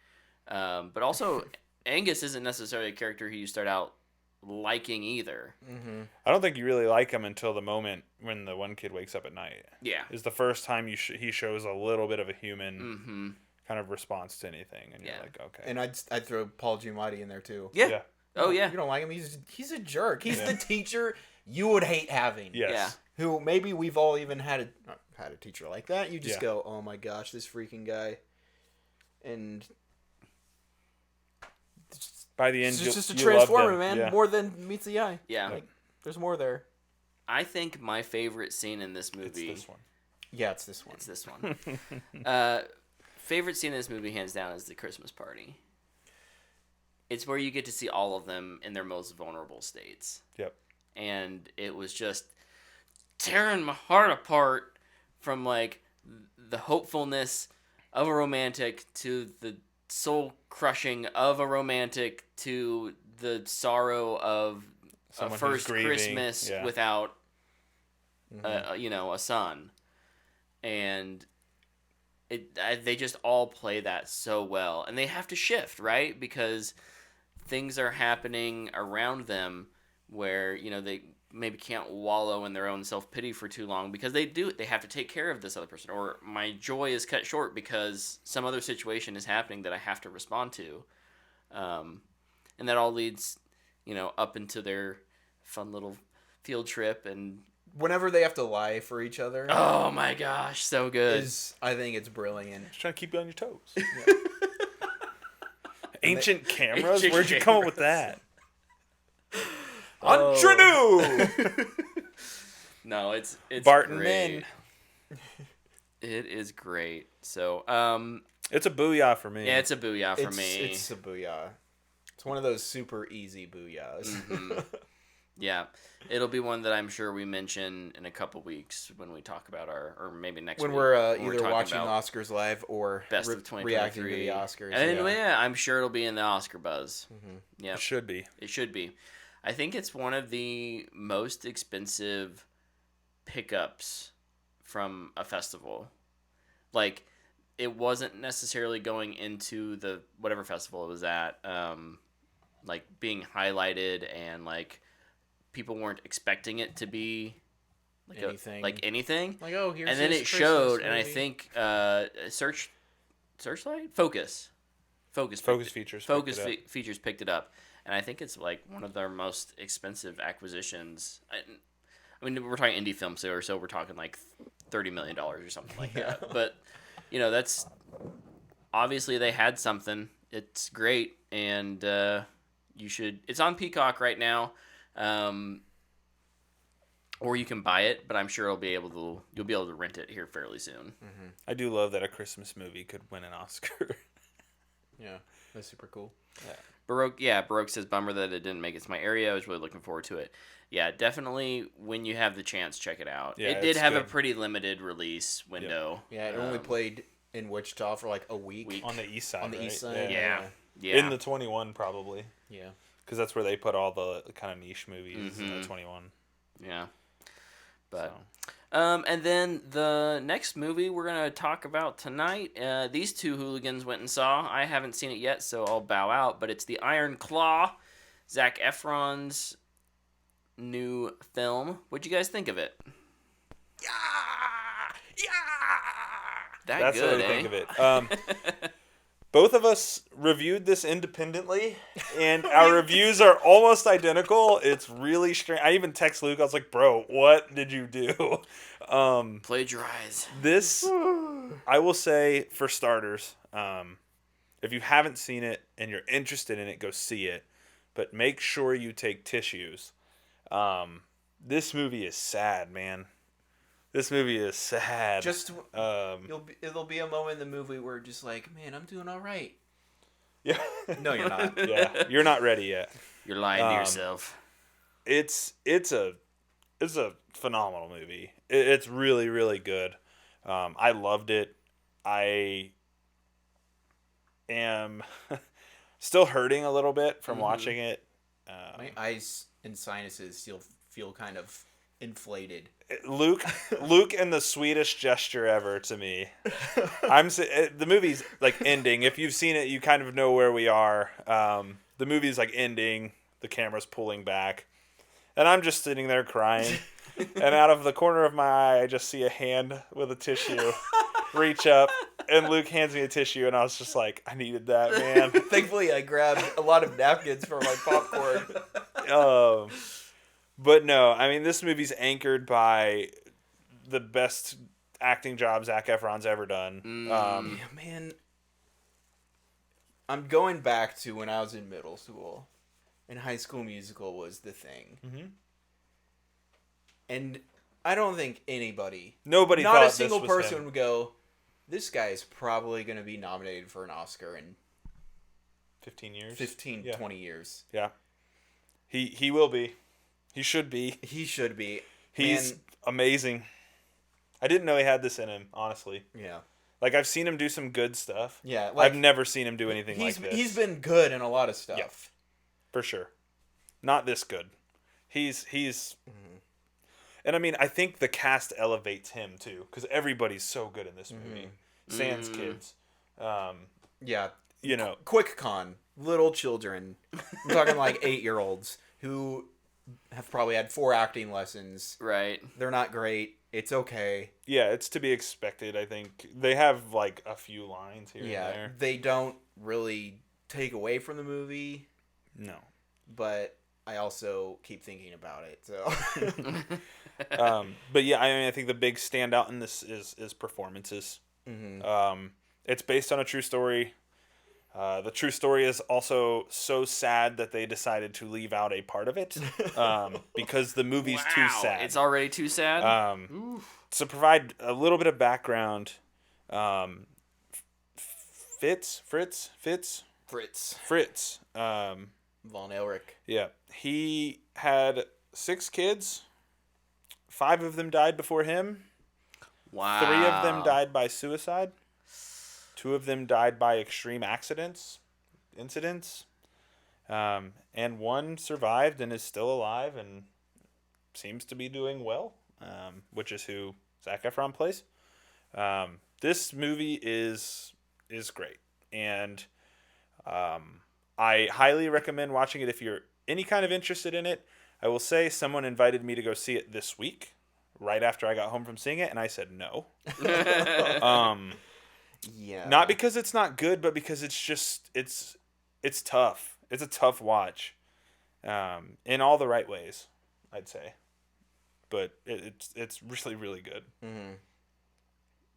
But also, Angus isn't necessarily a character who you start out liking either. Mm-hmm. I don't think you really like him until the moment when the one kid wakes up at night. Yeah. Is the first time he shows a little bit of a human kind of response to anything, and you're like, okay. And I'd throw Paul Giamatti in there too. Yeah. Oh yeah. You don't like him? He's a jerk. He's the teacher you would hate having. Yes. Yeah. Who maybe we've all even had a teacher like that. You just go, oh my gosh, this freaking guy. And by the end, it's just a transformer, man. Yeah. More than meets the eye. Yeah. Like, there's more there. I think my favorite scene in this movie. It's this one. Yeah, it's this one. It's this one. Favorite scene in this movie, hands down, is the Christmas party. It's where you get to see all of them in their most vulnerable states. Yep. And it was just tearing my heart apart, from like the hopefulness of a romantic to the soul crushing of a romantic to the sorrow of Someone a first grieving. Christmas without a son. And they just all play that so well, and they have to shift, right? Because things are happening around them where they maybe can't wallow in their own self-pity for too long, because they have to take care of this other person, or my joy is cut short because some other situation is happening that I have to respond to, and that all leads up into their fun little field trip. And whenever they have to lie for each other, oh my gosh, so good. I think it's brilliant. Just trying to keep you on your toes. Yeah. Ancient cameras? Where'd you come up with that? Entre No, it's Barton great. Min. It is great. So, it's a booyah for me. yeah, it's a booyah for me. It's a booyah. It's one of those super easy booyahs. Mm-hmm. Yeah, it'll be one that I'm sure we mention in a couple weeks when we talk about or maybe next when week. we're when either talking watching about Oscars live or best of 2023. reacting to the Oscars. And then, I'm sure it'll be in the Oscar buzz. Mm-hmm. Yeah, It should be. It should be. I think it's one of the most expensive pickups from a festival. Like, it wasn't necessarily going into the whatever festival it was at, like being highlighted, and like people weren't expecting it to be like anything. Like, oh, here's and then this it showed, Christmas and I movie. think Searchlight Focus Features. Features picked it up, and I think it's like one of their most expensive acquisitions. I mean, we're talking indie film, so we're talking like $30 million or something like that. But that's obviously they had something. It's great, and you should. It's on Peacock right now, or you can buy it. But I'm sure you'll be able to rent it here fairly soon. Mm-hmm. I do love that a Christmas movie could win an Oscar. Yeah, that's super cool. Yeah. Baroque says, bummer that it didn't make it to my area. I was really looking forward to it. Yeah, definitely when you have the chance, check it out. Yeah, it did it's have a good. pretty limited release window. Yeah, it only played in Wichita for like a week. On the east side, On the right? east side. Yeah. In the 21, probably. Yeah. Because that's where they put all the kind of niche movies in the 21. Yeah. But, and then the next movie we're going to talk about tonight, these two hooligans went and saw. I haven't seen it yet, so I'll bow out. But it's The Iron Claw, Zac Efron's new film. What'd you guys think of it? That's good, what I eh? think of it. Both of us reviewed this independently, and our reviews are almost identical. It's really strange. I even text Luke. I was like, bro, what did you do? Plagiarize. This, I will say, for starters, if you haven't seen it and you're interested in it, go see it. But make sure you take tissues. This movie is sad, man. This movie is sad. Just it'll be a moment in the movie where just like, man, I'm doing all right. Yeah. No, you're not. Yeah, you're not ready yet. You're lying to yourself. It's a phenomenal movie. It's really, really good. I loved it. I am still hurting a little bit from watching it. My eyes and sinuses still feel kind of inflated. Luke and the sweetest gesture ever to me. The movie's like ending. If you've seen it, you kind of know where we are. The movie's like ending. The camera's pulling back, and I'm just sitting there crying. And out of the corner of my eye, I just see a hand with a tissue reach up, and Luke hands me a tissue, and I was just like, I needed that, man. Thankfully, I grabbed a lot of napkins for my popcorn. But no, I mean, this movie's anchored by the best acting job Zac Efron's ever done. Man, I'm going back to when I was in middle school, and High School Musical was the thing. Mm-hmm. And I don't think nobody not a single person would go, this guy's probably going to be nominated for an Oscar in 15 years. 20 years. Yeah. He will be. He should be. He's amazing. I didn't know he had this in him, honestly. Yeah. Like, I've seen him do some good stuff. Yeah. Like, I've never seen him do anything like this. He's been good in a lot of stuff. Yeah, for sure. Not this good. He's Mm-hmm. And I mean, I think the cast elevates him too, because everybody's so good in this movie. Sans kids. Yeah. You know. Quick con. Little children. I'm talking like 8-year-olds who have probably had 4 acting lessons. Right. They're not great. It's okay. Yeah, it's to be expected, I think. They have like a few lines here and there. They don't really take away from the movie. No. But I also keep thinking about it, so... But yeah, I mean, I think the big standout in this is performances. Mm-hmm. It's based on a true story. The true story is also so sad that they decided to leave out a part of it because the movie's too sad. It's already too sad? To provide a little bit of background, Fritz, Von Elric. Yeah, he had 6 kids. 5 of them died before him. Wow. 3 of them died by suicide. 2 of them died by extreme incidents. And 1 survived and is still alive and seems to be doing well, which is who Zac Efron plays. This movie is great. And I highly recommend watching it if you're any kind of interested in it. I will say someone invited me to go see it this week, right after I got home from seeing it, and I said no. Yeah. Not because it's not good, but because it's just it's tough. It's a tough watch, in all the right ways, I'd say. But it's really, really good. Mm-hmm.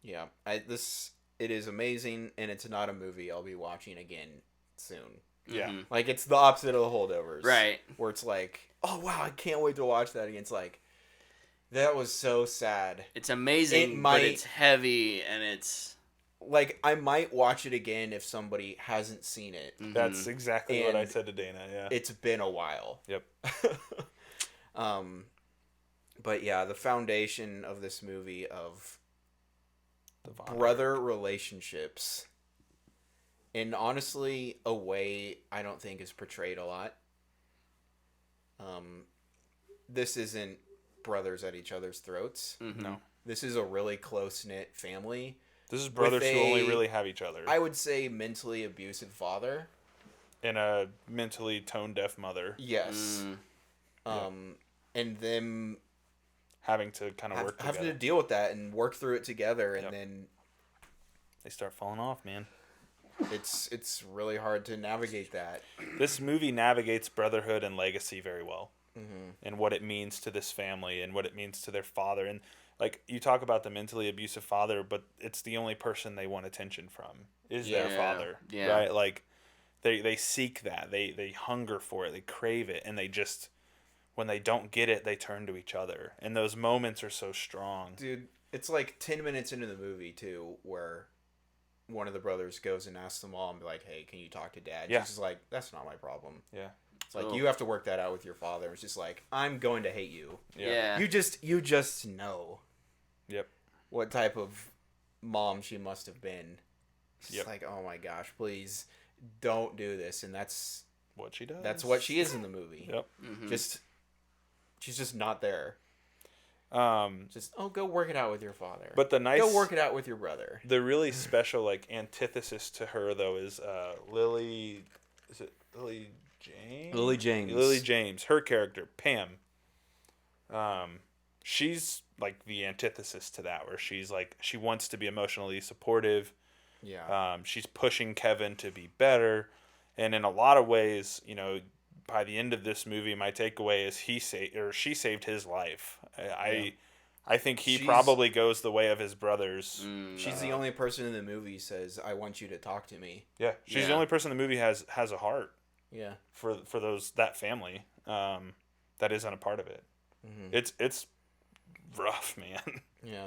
Yeah, it is amazing, and it's not a movie I'll be watching again soon. Yeah. Mm-hmm. Like, it's the opposite of the Holdovers. Right. Where it's like, oh, wow, I can't wait to watch that again. It's like, that was so sad. It's amazing, but it's heavy, and it's... Like, I might watch it again if somebody hasn't seen it. Mm-hmm. That's exactly what I said to Dana, yeah. It's been a while. Yep. But yeah, the foundation of this movie of the brother relationships, and honestly, a way I don't think is portrayed a lot. This isn't brothers at each other's throats. Mm-hmm. No. This is a really close-knit family. This is brothers who only really have each other. I would say mentally abusive father. And a mentally tone-deaf mother. Yes. And them... having to kind of work together. Having to deal with that and work through it together, and then... They start falling off, man. It's really hard to navigate that. This movie navigates brotherhood and legacy very well. Mm-hmm. And what it means to this family and what it means to their father. And, like, you talk about the mentally abusive father, but it's the only person they want attention from is their father. Yeah. Right? Like, they seek that. They hunger for it. They crave it. And they just... when they don't get it, they turn to each other. And those moments are so strong. Dude, it's like 10 minutes into the movie, too, where one of the brothers goes and asks the mom, like, hey, can you talk to dad? Yeah. She's just like, that's not my problem. Yeah. It's like, you have to work that out with your father. It's just like, I'm going to hate you. Yeah. You just know. Yep. What type of mom she must have been. It's like, oh my gosh, please don't do this. And that's what she does. That's what she is in the movie. Yep. Mm-hmm. She's just not there. Just go work it out with your father. But go work it out with your brother. The really special antithesis to her though is Lily. Is it Lily James? Lily James. Lily James. Her character Pam. She's like the antithesis to that, where she's like she wants to be emotionally supportive. Yeah. She's pushing Kevin to be better, and in a lot of ways, by the end of this movie, my takeaway is she saved his life. I think she's probably goes the way of his brothers. She's the only person in the movie who says, "I want you to talk to me." Yeah, she's the only person in the movie has a heart. Yeah. For that family, that isn't a part of it. Mm-hmm. It's rough, man. Yeah.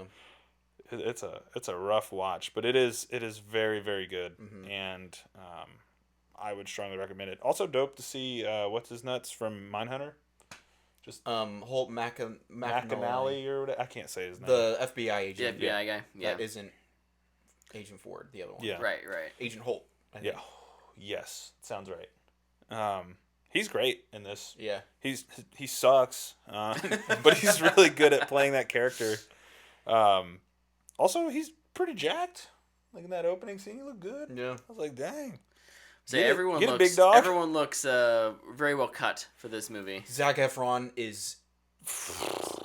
It's a rough watch, but it is very, very good, and I would strongly recommend it. Also dope to see what's his nuts from Mindhunter, just Holt McAnally or whatever. I can't say his name. The FBI agent. The FBI guy. Yeah. That isn't Agent Ford, the other one. Yeah. Right. Agent Holt. Yeah. Yes, sounds right. He's great in this. Yeah. He sucks, but he's really good at playing that character. Also, he's pretty jacked. Like in that opening scene, he looked good. Yeah. I was like, dang. So everyone looks big dog. Everyone looks very well cut for this movie. Zac Efron is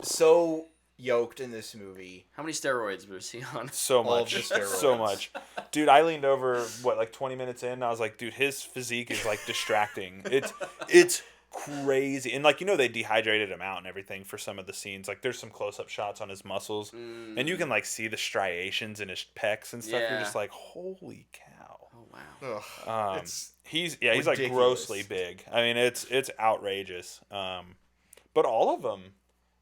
so yoked in this movie. How many steroids was he on? So much. So much. Dude, I leaned over 20 minutes in, and I was like, dude, his physique is like distracting. It's crazy. And they dehydrated him out and everything for some of the scenes. Like there's some close-up shots on his muscles, and you can see the striations in his pecs and stuff. Yeah. You're just like, holy cow. Oh wow. He's like grossly big. I mean, it's outrageous. But all of them,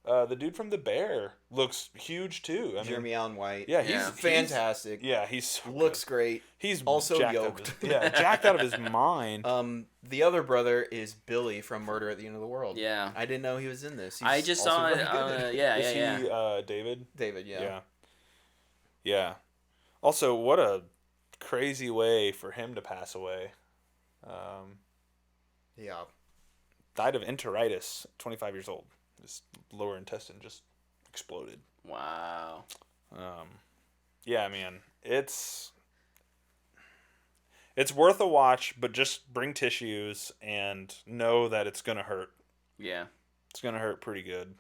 the dude from The Bear looks huge too. Jeremy Allen White. Yeah, he's fantastic. He's so looks good. great. He's also jacked yoked. Jacked out of his mind. The other brother is Billy from Murder at the End of the World. Yeah. I didn't know he was in this. I just saw it. Is he David? David, yeah. Yeah. Also, what a crazy way for him to pass away. Yeah. Died of enteritis, 25 years old. His lower intestine just exploded. Wow. Yeah, man. It's worth a watch, but just bring tissues and know that it's going to hurt. Yeah. It's going to hurt pretty good.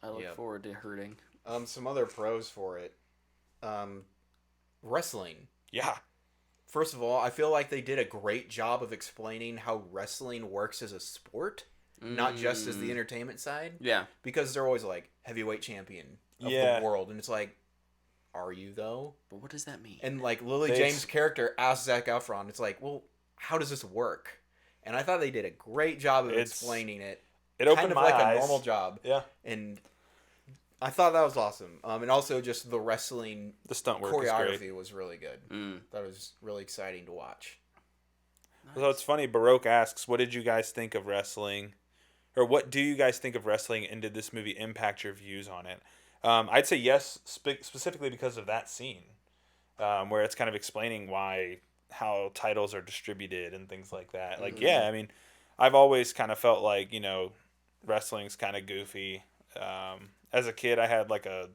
I look forward to hurting. Some other pros for it. Wrestling. Yeah. First of all, I feel like they did a great job of explaining how wrestling works as a sport, not just as the entertainment side. Yeah. Because they're always like, heavyweight champion of the world. And it's like, are you though? But what does that mean? And Lily James' character asks Zac Efron, it's like, well, how does this work? And I thought they did a great job of explaining it. It opened my eyes. A normal job. Yeah. And I thought that was awesome. And also just the wrestling, the stunt work choreography was really good. That was really exciting to watch. Nice. So it's funny, Baroque asks, what did you guys think of wrestling? Or what do you guys think of wrestling, and did this movie impact your views on it? I'd say yes, specifically because of that scene, where it's kind of explaining how titles are distributed and things like that. Like, yeah, I mean, I've always kind of felt like, wrestling's kind of goofy. As a kid, I had a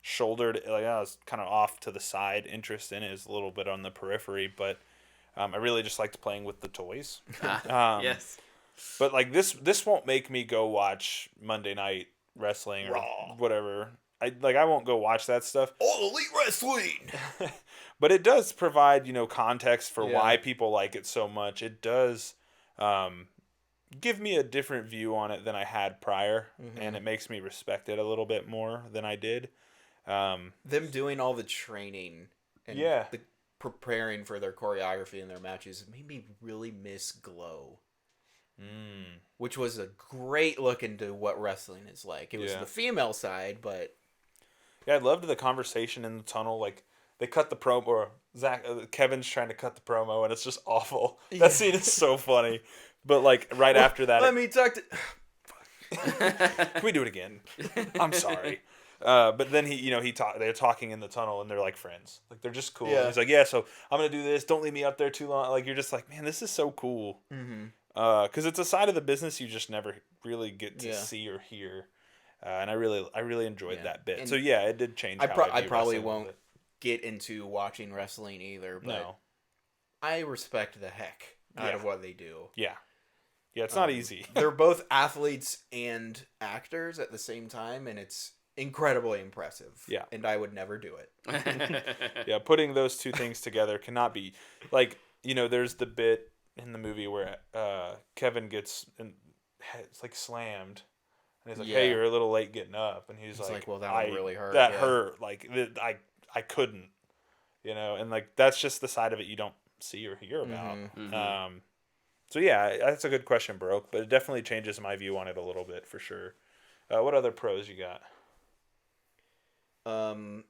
shouldered, I was kind of off to the side interest in it. It was a little bit on the periphery, but I really just liked playing with the toys. Yes. But this won't make me go watch Monday Night Wrestling or Raw, whatever. I won't go watch that stuff. All Elite Wrestling. But it does provide context for why people like it so much. It does give me a different view on it than I had prior, and it makes me respect it a little bit more than I did. Them doing all the training and the preparing for their choreography and their matches made me really miss Glow. Which was a great look into what wrestling is like. It was the female side, but I loved the conversation in the tunnel. They cut the promo, or Kevin's trying to cut the promo, and it's just awful. That scene is so funny. But after that, let me talk to. Can we do it again? I'm sorry. But then they're talking in the tunnel and they're like friends. Like they're just cool. Yeah. And he's like, yeah, so I'm gonna do this. Don't leave me up there too long. Like you're just like, man, this is so cool. Because it's a side of the business you just never really get to see or hear. And I really enjoyed that bit. And so yeah, it did change. I probably won't get into watching wrestling either, but I respect the heck out of what they do. Yeah. Yeah, it's not easy. They're both athletes and actors at the same time, and it's incredibly impressive. Yeah. And I would never do it. Yeah, putting those two things together cannot be... Like, there's the bit in the movie where Kevin gets it's like slammed. And he's like, hey, you're a little late getting up. And he's like, well, that one really hurt. That hurt. Like, I couldn't. And like, that's just the side of it you don't see or hear about. So yeah, that's a good question, Baroque, but it definitely changes my view on it a little bit for sure. What other pros you got? The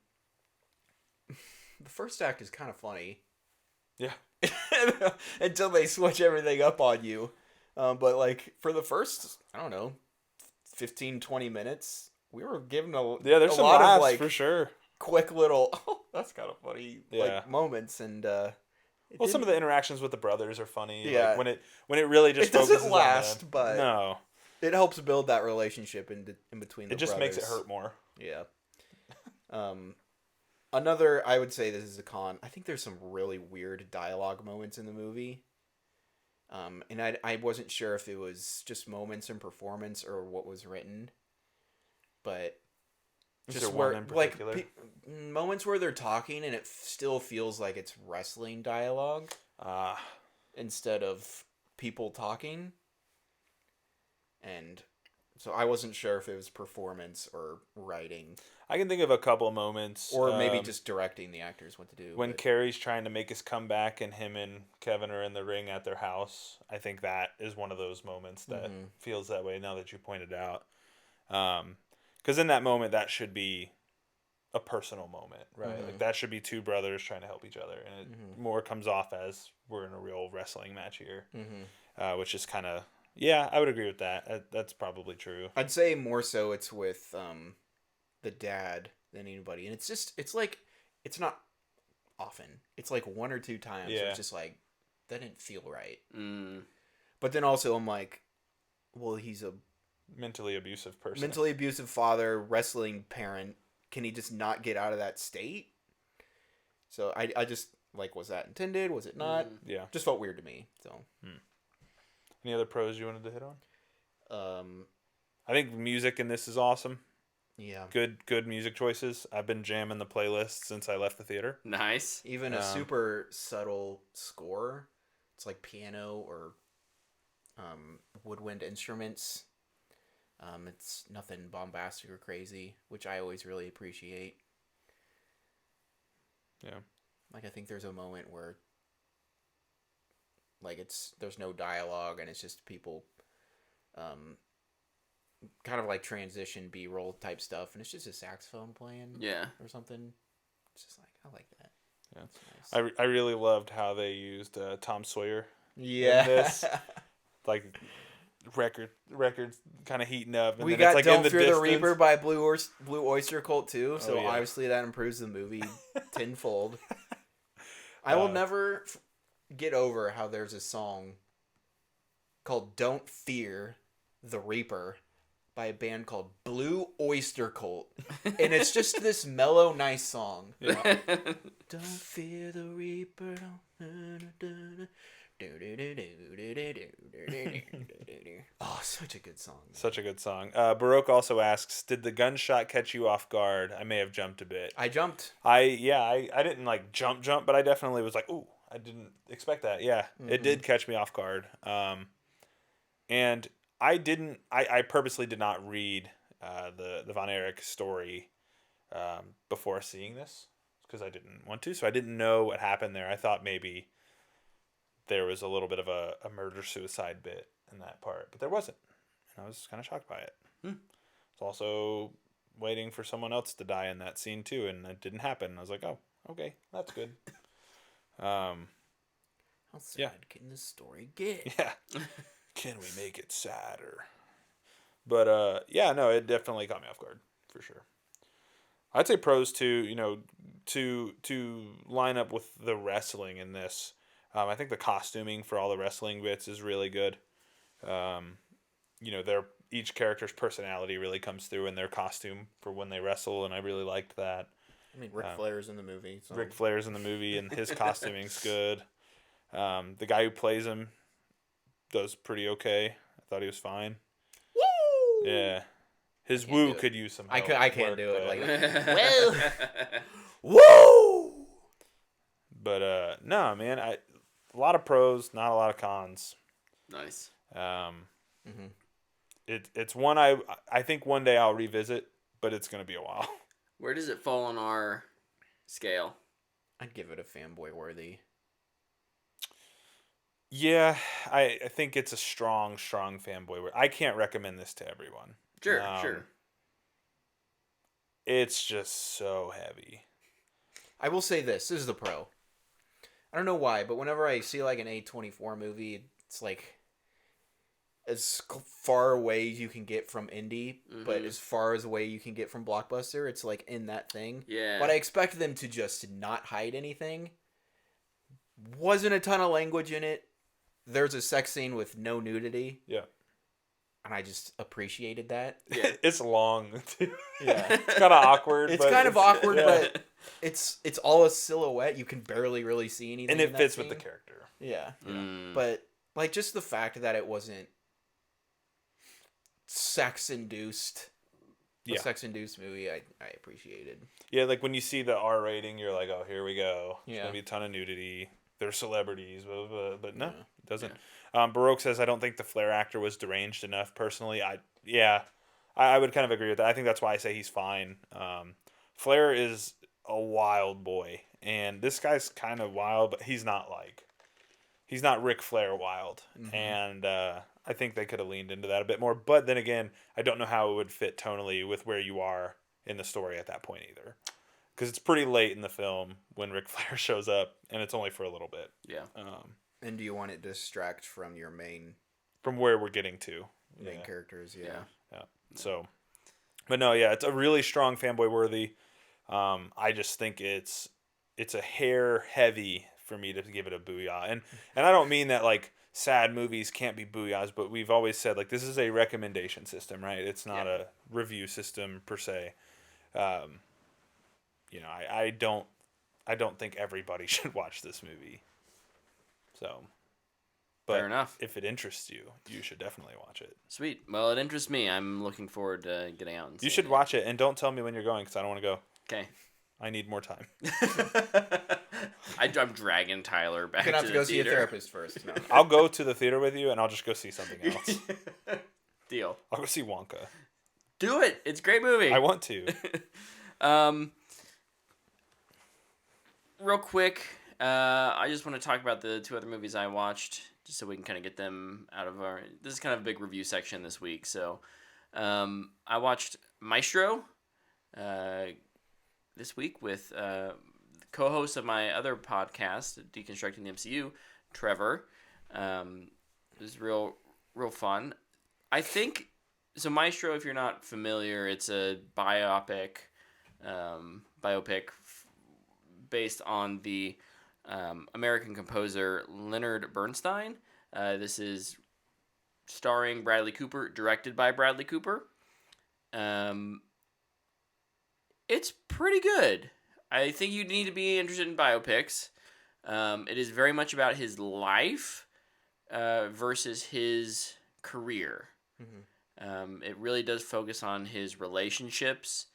first act is kind of funny. Yeah. Until they switch everything up on you. But like for the first, I don't know, 15, 20 minutes, we were given there's some lot laughs of like for sure. Quick little, that's kind of funny, like moments, and some of the interactions with the brothers are funny. Yeah, like when it really just doesn't last, but no, it helps build that relationship in between. It just brothers. makes it hurt more. Yeah. Another, I would say this is a con. I think there's some really weird dialogue moments in the movie. And I wasn't sure if it was just moments in performance or what was written, but just where like moments where they're talking and it still feels like it's wrestling dialogue instead of people talking. And so I wasn't sure if it was performance or writing. I can think of a couple moments. Or maybe just directing the actors what to do. When Carrie's trying to make his comeback and him and Kevin are in the ring at their house, I think that is one of those moments that feels that way now that you pointed out. Because in that moment, that should be a personal moment, right? Like that should be two brothers trying to help each other. And it more comes off as we're in a real wrestling match here, which is kind of... Yeah, I would agree with that. That's probably true. I'd say more so it's with the dad than anybody. And it's like, it's not often. It's like one or two times where it's just like, that didn't feel right. But then also I'm like, well, he's a... mentally abusive person. Mentally abusive father, wrestling parent. Can he just not get out of that state? So I just, like, was that intended? Was it not? Yeah. Just felt weird to me, so... Any other pros you wanted to hit on? I think music in this is awesome. Yeah. Good music choices. I've been jamming the playlist since I left the theater. Nice. Even a super subtle score. It's like piano or woodwind instruments. It's nothing bombastic or crazy, which I always really appreciate. Yeah. Like, I think there's a moment where like there's no dialogue and it's just people kind of like transition B-roll type stuff and it's just a saxophone playing or something. It's just like, I like that. Yeah. Nice. I really loved how they used Tom Sawyer in this. Like records kind of heating up. And we then got it's like Don't in the Fear distance. the Reaper by Blue Oyster Cult too, so obviously that improves the movie tenfold. I will never get over how there's a song called Don't Fear the Reaper by a band called Blue Oyster Cult. And it's just this mellow, nice song. Yeah. Don't fear the Reaper. Oh, such a good song. Such a good song. Baroque also asks, did the gunshot catch you off guard? I may have jumped a bit. I jumped. I didn't like jump, but I definitely was like, ooh, I didn't expect that. Yeah, it did catch me off guard. And I purposely did not read the Von Erich story before seeing this because I didn't want to. So I didn't know what happened there. I thought maybe there was a little bit of a murder-suicide bit in that part, but there wasn't. And I was kind of shocked by it. It's also waiting for someone else to die in that scene too, and it didn't happen. I was like, oh, okay, that's good. How sad can this story get? Yeah. Can we make it sadder? But no, it definitely caught me off guard for sure. I'd say pros too. To line up with the wrestling in this. I think the costuming for all the wrestling bits is really good. Each character's personality really comes through in their costume for when they wrestle, and I really liked that. I mean, Ric Flair's in the movie. So. Ric Flair's in the movie, and his costuming's good. The guy who plays him does pretty okay. I thought he was fine. Woo! Yeah. His woo could use some help. I can't do it like that. Well, woo! But, no, man. A lot of pros, not a lot of cons. Nice. It's one I think one day I'll revisit, but it's going to be a while. Where does it fall on our scale? I'd give it a fanboy worthy. Yeah, I think it's a strong fanboy. I can't recommend this to everyone. Sure. It's just so heavy. I will say this is the pro. I don't know why, but whenever I see like an A24 movie, it's like as far away as you can get from indie, but as far as away you can get from blockbuster, it's like in that thing. Yeah. But I expect them to just not hide anything. Wasn't a ton of language in it. There's a sex scene with no nudity. Yeah. And I just appreciated that. Yeah. It's long, too. Yeah. It's kind of awkward. It's kind of awkward, but it's all a silhouette. You can barely really see anything. And it fits with the character. Yeah. But like just the fact that it wasn't sex-induced. A sex-induced movie, I appreciated. Yeah, like when you see the R rating, you're like, oh, here we go. There's going to be a ton of nudity. They're celebrities, blah, blah, blah. But no, it doesn't. Yeah. Baroque says, I don't think the Flair actor was deranged enough, personally. I would kind of agree with that. I think that's why I say he's fine. Flair is a wild boy, and this guy's kind of wild, but he's not Ric Flair wild. And I think they could have leaned into that a bit more. But then again, I don't know how it would fit tonally with where you are in the story at that point either. Because it's pretty late in the film when Ric Flair shows up, and it's only for a little bit. Yeah. And do you want it to distract from your main... From where we're getting to. Main characters, yeah. So, but no, yeah, it's a really strong fanboy worthy. I just think it's a hair heavy for me to give it a booyah. And I don't mean that, like, sad movies can't be booyahs, but we've always said, like, this is a recommendation system, right? It's not a review system per se. I don't think everybody should watch this movie. So, but fair enough. If it interests you, you should definitely watch it. Sweet. Well, it interests me. I'm looking forward to getting out and You should watch it, and don't tell me when you're going, because I don't want to go. Okay. I need more time. I'm dragging Tyler back to the theater. You're going to have to go see a therapist first. No. I'll go to the theater with you, and I'll just go see something else. Deal. I'll go see Wonka. Do it. It's a great movie. I want to. Real quick, I just want to talk about the two other movies I watched, just so we can kind of get them out of our... This is kind of a big review section this week. So I watched Maestro this week with the co-host of my other podcast, Deconstructing the MCU, Trevor. It was real fun. I think... So Maestro, if you're not familiar, it's a biopic based on the American composer Leonard Bernstein. This is starring Bradley Cooper, directed by Bradley Cooper. It's pretty good. I think you need to be interested in biopics. It is very much about his life versus his career. Mm-hmm. It really does focus on his relationships.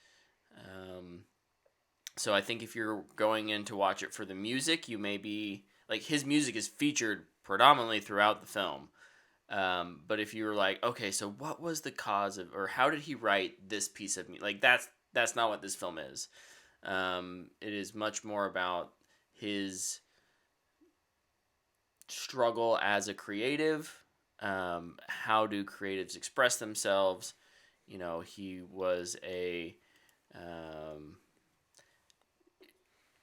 So I think if you're going in to watch it for the music, you may be... Like, his music is featured predominantly throughout the film. But if you were like, okay, so what was the cause of... Or how did he write this piece of music? Like, that's not what this film is. It is much more about his struggle as a creative. How do creatives express themselves? You know, he was a...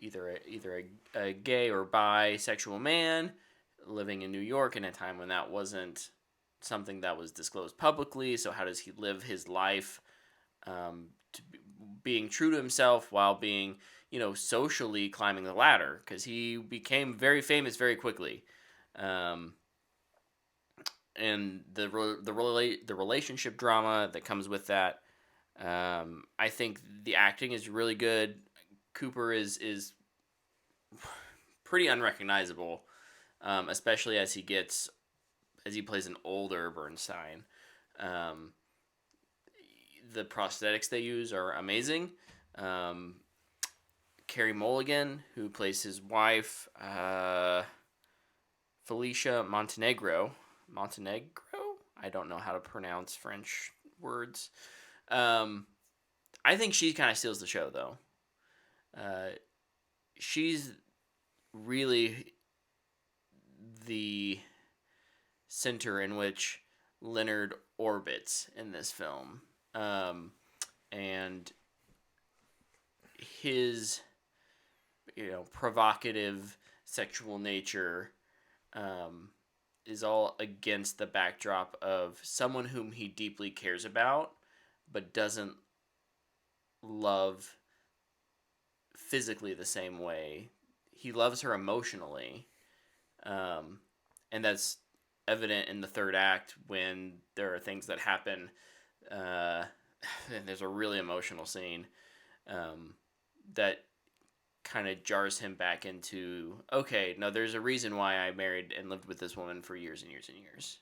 either a gay or bisexual man living in New York in a time when that wasn't something that was disclosed publicly. So how does he live his life being true to himself while being, socially climbing the ladder, because he became very famous very quickly. And the relationship drama that comes with that. I think the acting is really good. Cooper is pretty unrecognizable, especially as he plays an older Bernstein. The prosthetics they use are amazing. Carey Mulligan, who plays his wife, Felicia Montenegro. I don't know how to pronounce French words. I think she kind of steals the show, though. She's really the center in which Leonard orbits in this film. And his, provocative sexual nature is all against the backdrop of someone whom he deeply cares about, but doesn't love physically the same way. He loves her emotionally. And that's evident in the third act when there are things that happen. And there's a really emotional scene that kind of jars him back into, okay, no, there's a reason why I married and lived with this woman for years and years and years.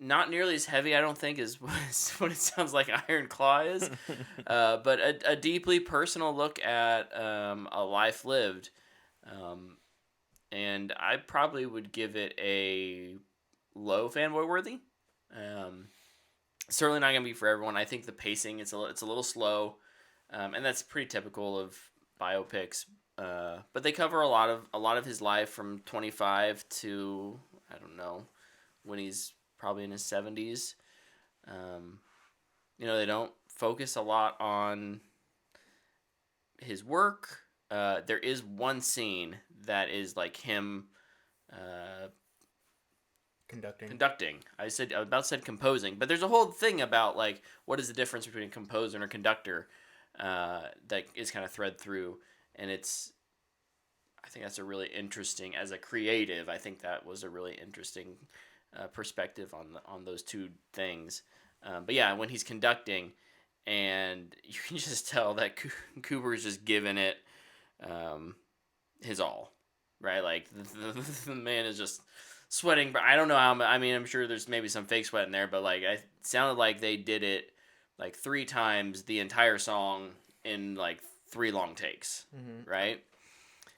Not nearly as heavy, I don't think, as what it sounds like Iron Claw is, but a deeply personal look at a life lived. And I probably would give it a low fanboy worthy. Certainly not going to be for everyone. I think the pacing, it's a little slow. And that's pretty typical of biopics. But they cover a lot of his life from 25 to, I don't know, when he's probably in his 70s. They don't focus a lot on his work. There is one scene that is like him conducting. I about said composing, but there's a whole thing about like what is the difference between a composer and a conductor that is kind of thread through, and I think that's a really interesting, as a creative, I think that was a really interesting perspective on those two things. But yeah, when he's conducting, and you can just tell that Cooper's just giving it his all, right? Like the man is just sweating, but I don't know how. I mean, I'm sure there's maybe some fake sweat in there, but like it sounded like they did it like 3 times the entire song in like 3 long takes, right?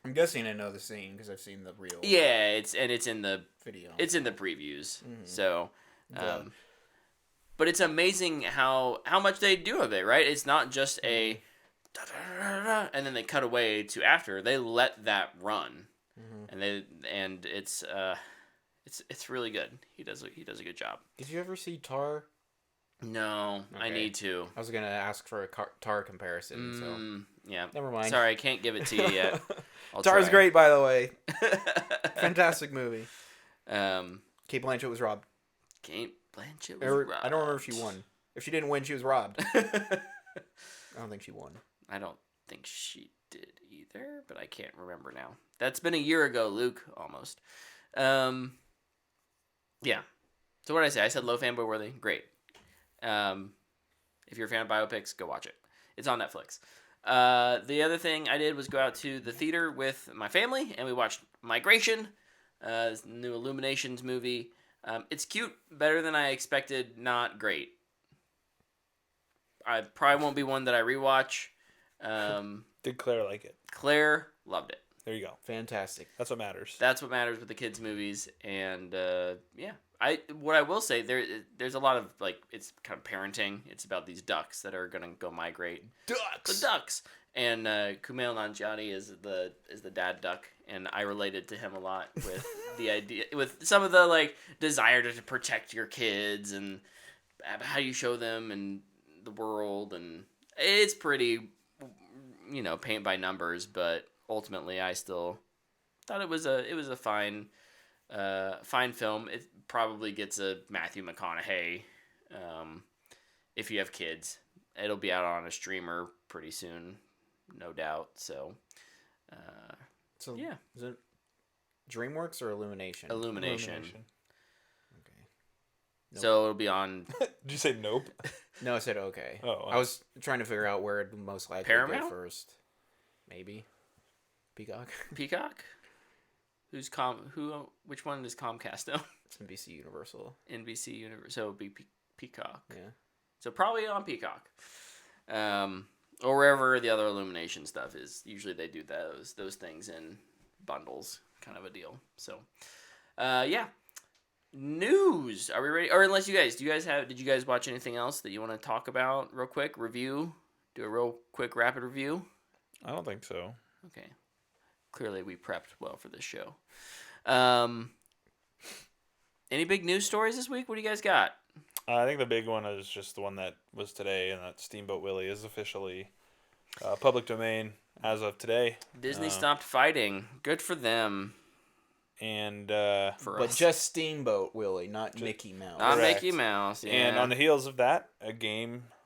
I'm guessing I know the scene because I've seen the reel. Yeah, it's in the video. It's in the previews. So, but it's amazing how much they do of it, right? It's not just a and then they cut away to after. They let that run, and it's really good. He does a good job. Did you ever see Tar? No, okay. I need to. I was gonna ask for a Tar comparison. So yeah, never mind. Sorry, I can't give it to you yet. Tar's great, by the way. Fantastic movie. Kate Blanchett was robbed. Kate Blanchett was robbed. I don't remember if she won. If she didn't win, she was robbed. I don't think she won. I don't think she did either, but I can't remember now. That's been a year ago, Luke, almost. Yeah. So what did I say? I said low fanboy worthy. Great. If you're a fan of biopics, go watch it. It's on Netflix. The other thing I did was go out to the theater with my family, and we watched Migration, this new Illuminations movie. It's cute, better than I expected, not great. I probably won't be one that I rewatch. Did Claire like it? Claire loved it. There you go. Fantastic. That's what matters. That's what matters with the kids' movies, and yeah. What I will say, there's a lot of like, it's kind of parenting. It's about these ducks that are gonna go migrate. Ducks. The ducks. And Kumail Nanjiani is the dad duck, and I related to him a lot with the idea, with some of the like desire to protect your kids and how you show them and the world, and it's pretty, paint by numbers, but ultimately I still thought it was a fine film. It probably gets a Matthew McConaughey If you have kids, it'll be out on a streamer pretty soon, no doubt. So yeah. Is it DreamWorks or Illumination? Illumination. Okay. Nope. So it'll be on. Did you say nope? No, I said okay. Oh, wow. I was trying to figure out where it'd most likely Paramount? go first. Maybe Peacock. Peacock? Which one does Comcast own? It's NBC Universal. NBC Universal. So it'd be Peacock. Yeah. So probably on Peacock. Or wherever the other Illumination stuff is. Usually they do those things in bundles, kind of a deal. So, yeah. News. Are we ready? Or unless did you guys watch anything else that you want to talk about real quick? Review? Do a real quick rapid review? I don't think so. Okay. Clearly we prepped well for this show. Any big news stories this week? What do you guys got? I think the big one is just the one that was today, and that Steamboat Willie is officially public domain as of today. Disney stopped fighting. Good for them. And For But us. just Steamboat Willie, not Mickey Mouse. Not Correct. Mickey Mouse. Yeah. And on the heels of that,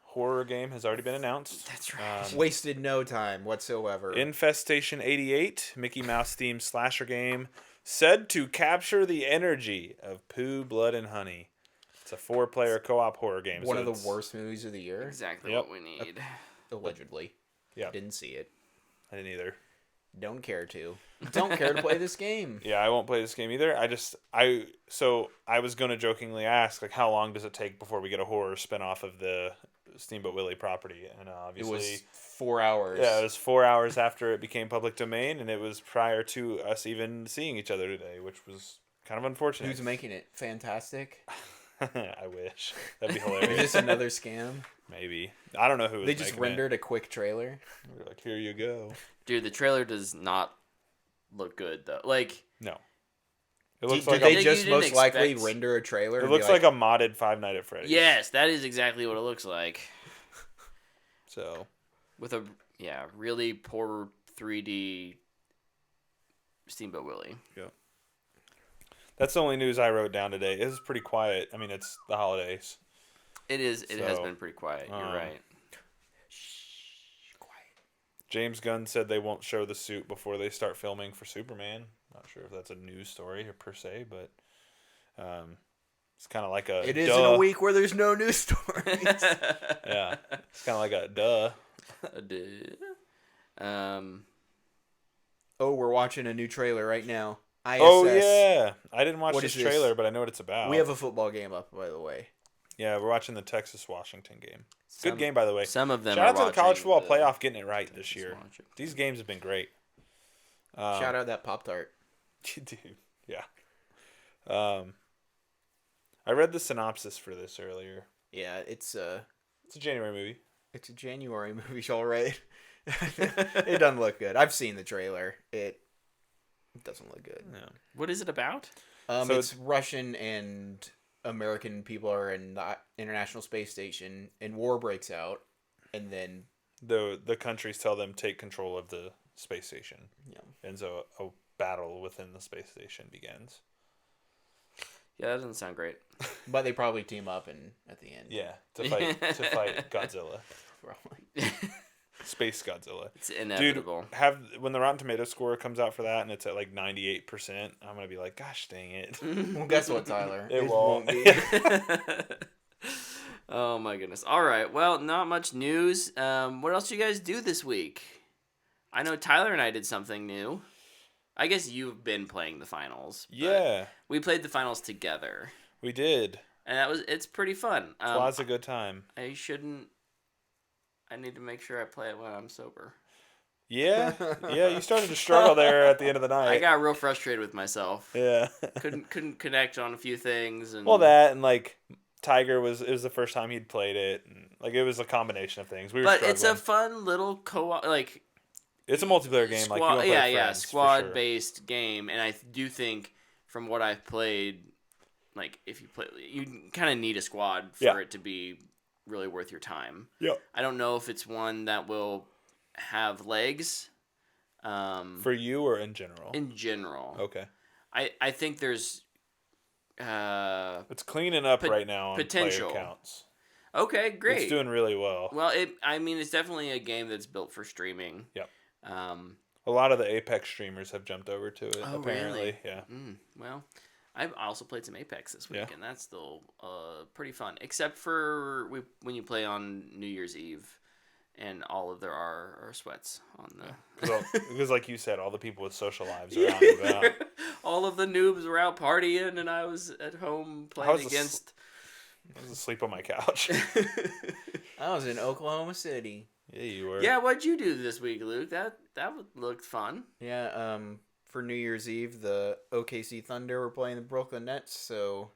horror game has already been announced. That's right. Wasted no time whatsoever. Infestation 88, Mickey Mouse themed slasher game, said to capture the energy of Pooh, Blood, and Honey. It's a 4-player co-op horror game. One of the worst movies of the year. Exactly Yep. what we need. Allegedly. Yeah. Didn't see it. I didn't either. Don't care to. Don't care to play this game. Yeah, I won't play this game either. I was going to jokingly ask, like, how long does it take before we get a horror spinoff of the Steamboat Willie property? And obviously, It was 4 hours. Yeah, it was 4 hours after it became public domain, and it was prior to us even seeing each other today, which was kind of unfortunate. Who's making it? Fantastic. I wish. That'd be Is hilarious. this another scam? Maybe. I don't know who was They just making rendered a quick trailer. it. They're like, here you go. Dude, the trailer does not look good, though. Like, No. It looks Did like they you just didn't most likely expect- render a trailer? it and be looks like a modded Five Nights at Freddy's. yes, that is exactly what it looks like. So With a, really poor 3D Steamboat Willie. that's the only news I wrote down today. It was pretty quiet. I mean, it's the holidays. It is. It has So, been pretty quiet. You're right. James Gunn said they won't show the suit before they start filming for Superman. Not sure if that's a news story or per se, but it's kind of like a. It is duh. in a week where there's no news stories. Yeah, it's kind of like a duh. Oh, we're watching a new trailer right now. ISS. Oh yeah, I didn't watch What this is this? trailer, but I know what it's about. We have a football game up, by the way. Yeah, we're watching the Texas-Washington game. Good game, by the way. Some of them. Shout out to the college watching football the playoff getting it right this year. Washington. These games have been great. Shout out that Pop-Tart. Dude, yeah. I read the synopsis for this earlier. Yeah, it's a January movie. a January movie, all right. It doesn't look good. I've seen the trailer. It doesn't look good. No. What is it about? So It's Russian and American people are in the International Space Station, and war breaks out, and then The countries tell them take control of the space station. Yeah. And so a battle within the space station begins. Yeah, that doesn't sound great. but they probably team up and at the end. Yeah, to fight Godzilla. Probably. Space Godzilla. It's inevitable. Dude, when the Rotten Tomatoes score comes out for that and it's at like 98%, I'm gonna be like, gosh dang it. Well, guess what, Tyler? It won't. be. Oh my goodness. All right. Well, not much news. What else did you guys do this week? I know Tyler and I did something new. I guess you've been playing the finals. but Yeah, we played the finals together, we did. and it's pretty fun. It's lots of good time. I need to make sure I play it when I'm sober. Yeah, you started to struggle there at the end of the night. I got real frustrated with myself. Yeah. couldn't connect on a few things. And Well, that and like Tiger it was the first time he'd played it, and like it was a combination of things. We were but struggling. it's a fun little co-op, like It's a multiplayer game. Like you don't play with friends, for squad sure. based game, and I do think from what I've played, like if you play, you kind of need a squad for it to be really worth your time. Yeah. I don't know if it's one that will have legs. For you or in general? In general. Okay. I think there's It's cleaning up right now on potential player counts. Okay, great. It's doing really well. Well, it's definitely a game that's built for streaming. Yep. A lot of the Apex streamers have jumped over to it. Oh, apparently, really? Yeah. Well, I've also played some Apex this week, and that's still pretty fun. Except for when you play on New Year's Eve, and all of there are sweats on the. Because, like you said, all the people with social lives are out and about. All of the noobs were out partying, and I was at home playing against. I was asleep on my couch. I was in Oklahoma City. Yeah, you were. Yeah, what'd you do this week, Luke? That looked fun. Yeah, for New Year's Eve, the OKC Thunder were playing the Brooklyn Nets, so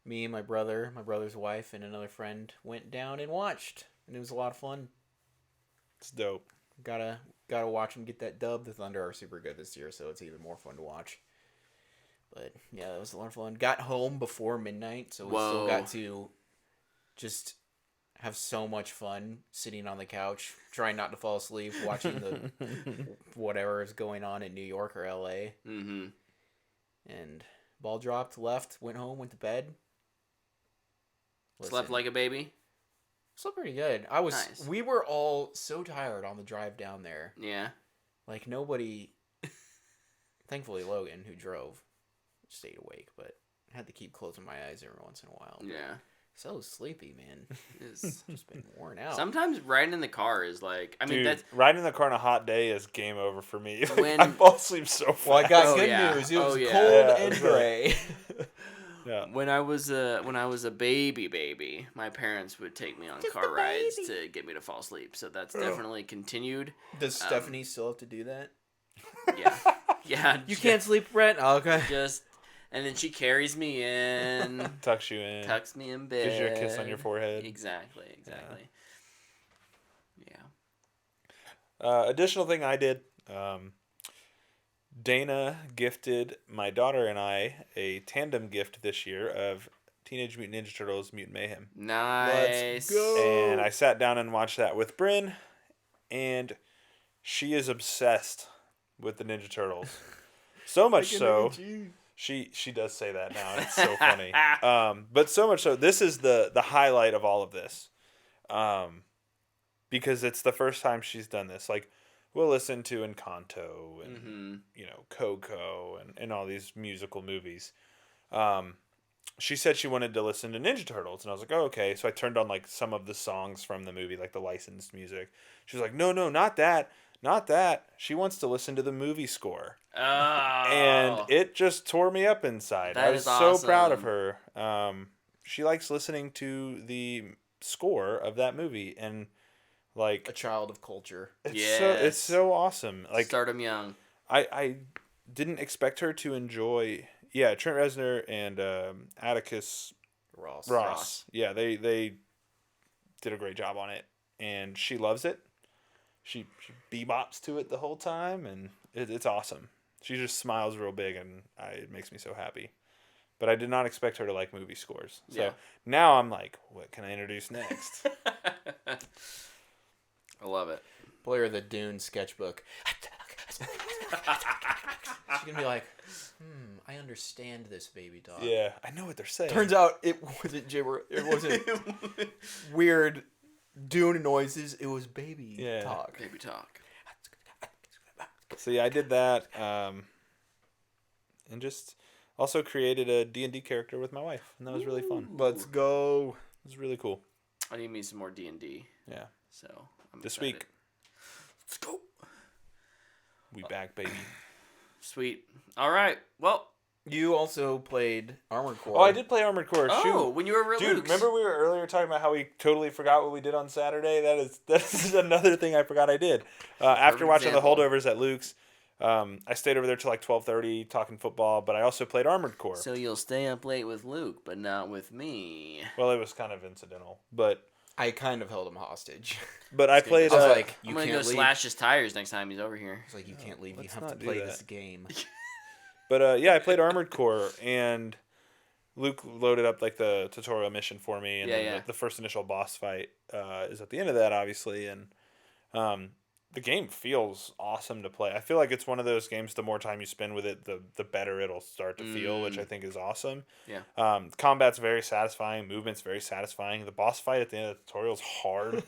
me and my brother's wife, and another friend went down and watched, and it was a lot of fun. It's dope. Gotta watch them get that dub. The Thunder are super good this year, so it's even more fun to watch. But yeah, it was a lot of fun. Got home before midnight, so we still got to just have so much fun sitting on the couch, trying not to fall asleep, watching the whatever is going on in New York or LA. Mm-hmm. And ball dropped, left, went home, went to bed. Slept like a baby. Slept pretty good. Nice. We were all so tired on the drive down there. Yeah. Like nobody. Thankfully, Logan, who drove, stayed awake, but I had to keep closing my eyes every once in a while. Yeah. So sleepy, man. It's just been worn out. Sometimes riding in the car is like, Dude, riding in the car on a hot day is game over for me. When, I fall asleep so fast. Well, I got good news. It was cold and gray. Yeah. When I was a baby, my parents would take me on car rides to get me to fall asleep. So that's definitely continued. Does Stephanie still have to do that? Yeah. Yeah. You can't sleep, Brett? Oh, okay. And then she carries me in. Tucks you in. Tucks me in bed. Gives you a kiss on your forehead. Exactly. Yeah. Additional thing I did. Dana gifted my daughter and I a tandem gift this year of Teenage Mutant Ninja Turtles Mutant Mayhem. Nice. Let's go. And I sat down and watched that with Bryn, and she is obsessed with the Ninja Turtles. So much so, she does say that now, and it's so funny. But so much so, this is the highlight of all of this. Because it's the first time she's done this. Like, we'll listen to Encanto and, Coco and all these musical movies. She said she wanted to listen to Ninja Turtles, and I was like, oh, okay. So I turned on, like, some of the songs from the movie, like the licensed music. She was like, no, not that. Not that. She wants to listen to the movie score. Oh. And it just tore me up inside. I was so proud of her. She likes listening to the score of that movie, and like a child of culture. It's so awesome. Like, start 'em young. I didn't expect her to enjoy. Yeah, Trent Reznor and Atticus Ross. Yeah, they did a great job on it, and she loves it. She bebops to it the whole time, and it's awesome. She just smiles real big, and it makes me so happy. But I did not expect her to like movie scores. So now I'm like, what can I introduce next? I love it. Play her the Dune sketchbook. She's gonna be like, I understand this, baby dog. Yeah, I know what they're saying. Turns out it wasn't gibber. It wasn't weird Dune noises. It was baby talk. Baby talk. So yeah, I did that, and just also created a D&D character with my wife, and that was really fun. Let's go. It was really cool. I need me some more D&D. Yeah. So I'm this excited. week. Let's go. We back, baby. Sweet. All right. Well, you also played Armored Core. Oh, I did play Armored Core. Oh, Shoot. when you were real. Dude, remember we were earlier talking about how we totally forgot what we did on Saturday? That is another thing I forgot I did. After watching the Holdovers at Luke's, I stayed over there till like 12:30 talking football, but I also played Armored Core. So you'll stay up late with Luke, but not with me. Well, it was kind of incidental, but I kind of held him hostage. But I played. I was like, I'm gonna go slash his tires next time he's over here. It's like, you can't leave. You have to play this game. But yeah, I played Armored Core, and Luke loaded up like the tutorial mission for me, and then the first initial boss fight is at the end of that, obviously, and the game feels awesome to play. I feel like it's one of those games, the more time you spend with it, the better it'll start to feel, which I think is awesome. Yeah. Combat's very satisfying. Movement's very satisfying. The boss fight at the end of the tutorial is hard.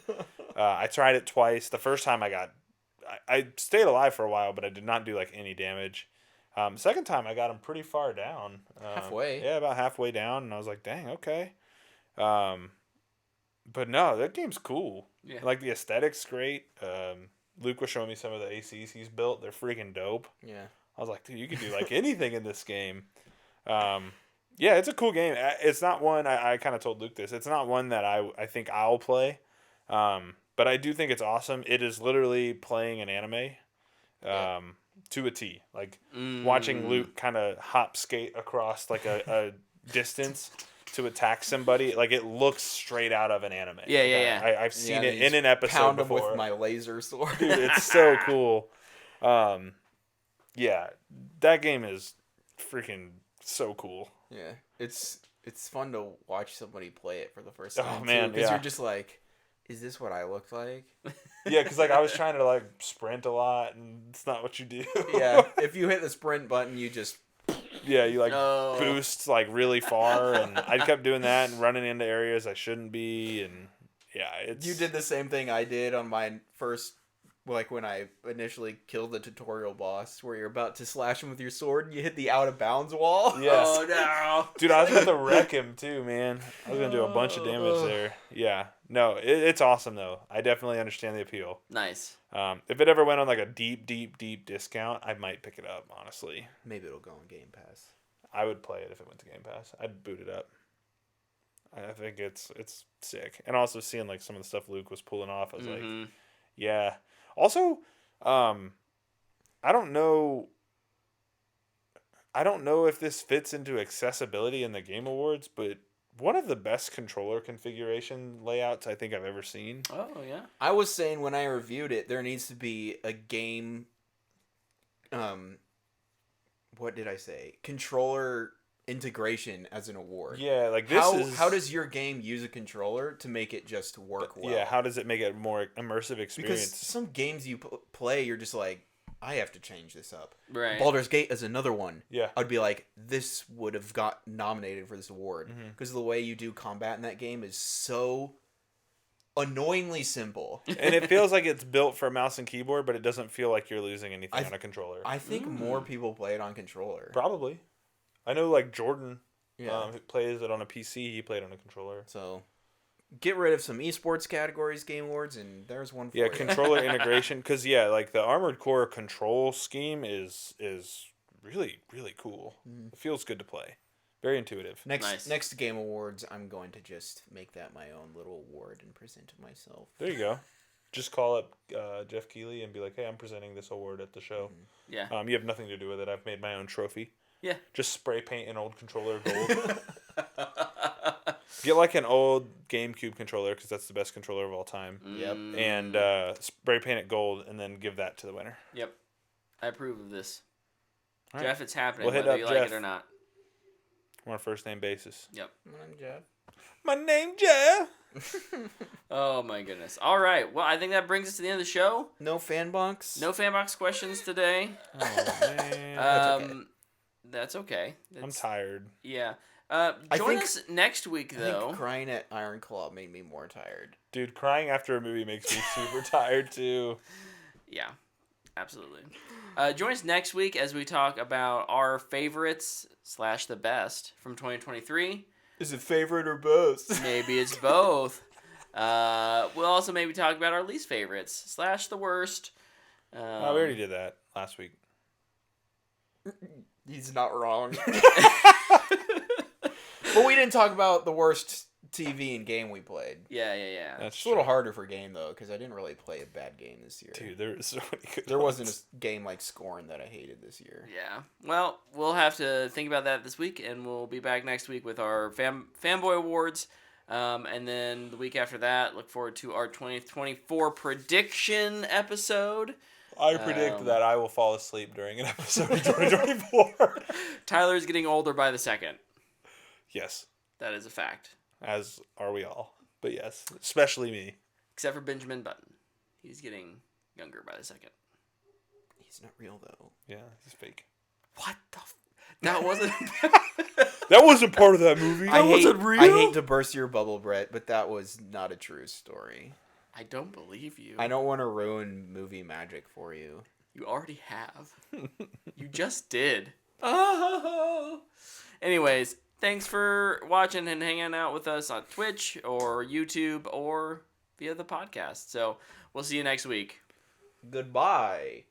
I tried it twice. The first time I stayed alive for a while, but I did not do like any damage. Second time I got him pretty far down. Halfway. Yeah, about halfway down, and I was like, dang, okay. But no, that game's cool. Yeah. Like the aesthetics great. Luke was showing me some of the ACs he's built. They're freaking dope. Yeah. I was like, dude, you can do like anything in this game. Yeah, it's a cool game. It's not one, I kind of told Luke this, it's not one that I think I'll play. But I do think it's awesome. It is literally playing an anime to a T. Like watching Luke kind of hop skate across like a distance to attack somebody. Like it looks straight out of an anime. Yeah. I've seen it in an episode before. Pound him with my laser sword. Dude, it's so cool. Yeah, that game is freaking so cool. Yeah, it's fun to watch somebody play it for the first time. Oh man, because you're just like, is this what I look like? Yeah, because like I was trying to like sprint a lot, and it's not what you do. Yeah, if you hit the sprint button, you just you like boost like really far, and I kept doing that and running into areas I shouldn't be, and yeah, it's. You did the same thing I did on my first. Like when I initially killed the tutorial boss, where you're about to slash him with your sword and you hit the out of bounds wall. Yes. Oh no, dude, I was going to wreck him too, man. I was going to do a bunch of damage there. Yeah, no, it's awesome though. I definitely understand the appeal. Nice. If it ever went on like a deep discount, I might pick it up. Honestly, maybe it'll go on Game Pass. I would play it if it went to Game Pass. I'd boot it up. I think it's sick, and also seeing like some of the stuff Luke was pulling off, I was like, yeah. Also, I don't know if this fits into accessibility in the Game Awards, but one of the best controller configuration layouts I think I've ever seen. Oh, yeah. I was saying when I reviewed it, there needs to be a game, what did I say? Controller integration as an award. Yeah, like how does your game use a controller to make it just work well? Yeah, how does it make it a more immersive experience? Because some games you play, you're just like, I have to change this up. Right. Baldur's Gate is another one. Yeah. I'd be like, this would have got nominated for this award because the way you do combat in that game is so annoyingly simple. And it feels like it's built for mouse and keyboard, but it doesn't feel like you're losing anything on a controller. I think more people play it on controller. Probably. I know, like, Jordan, who plays it on a PC, he played on a controller. So, get rid of some esports categories, Game Awards, and there's one for you. Yeah, controller integration, because, like, the Armored Core control scheme is really, really cool. It feels good to play. Very intuitive. Next Game Awards, I'm going to just make that my own little award and present it myself. There you go. Just call up Jeff Keighley and be like, hey, I'm presenting this award at the show. Yeah. You have nothing to do with it. I've made my own trophy. Yeah. Just spray paint an old controller gold. Get like an old GameCube controller because that's the best controller of all time. Yep. And spray paint it gold and then give that to the winner. Yep. I approve of this. All Jeff, right. it's happening We'll hit whether up you Jeff. like it or not. We're on a first name basis. Yep. I'm Jeff. My name Jeff. Oh my goodness. All right. Well, I think that brings us to the end of the show. No fan box? No fan box questions today. Oh man. That's okay. I'm tired. Yeah. Join us next week, I though. think crying at Iron Claw made me more tired. Dude, crying after a movie makes me super tired too. Yeah, absolutely. Join us next week as we talk about our favorites / the best from 2023. Is it favorite or best? Maybe it's both. We'll also maybe talk about our least favorites / the worst. We already did that last week. He's not wrong. But we didn't talk about the worst TV and game we played. Yeah. That's a little harder for game, though, because I didn't really play a bad game this year. Dude, there was so many good There ones. wasn't a game like Scorn that I hated this year. Yeah. Well, we'll have to think about that this week, and we'll be back next week with our Fanboy Awards. And then the week after that, look forward to our 2024 prediction episode. I predict that I will fall asleep during an episode of 2024. Tyler's getting older by the second. Yes. That is a fact. As are we all. But yes, especially me. Except for Benjamin Button. He's getting younger by the second. He's not real though. Yeah, he's fake. What the? That wasn't. That wasn't part of that movie. That wasn't real. I hate to burst your bubble, Brett, but that was not a true story. I don't believe you. I don't want to ruin movie magic for you. You already have. You just did. Oh. Anyways, thanks for watching and hanging out with us on Twitch or YouTube or via the podcast. So we'll see you next week. Goodbye.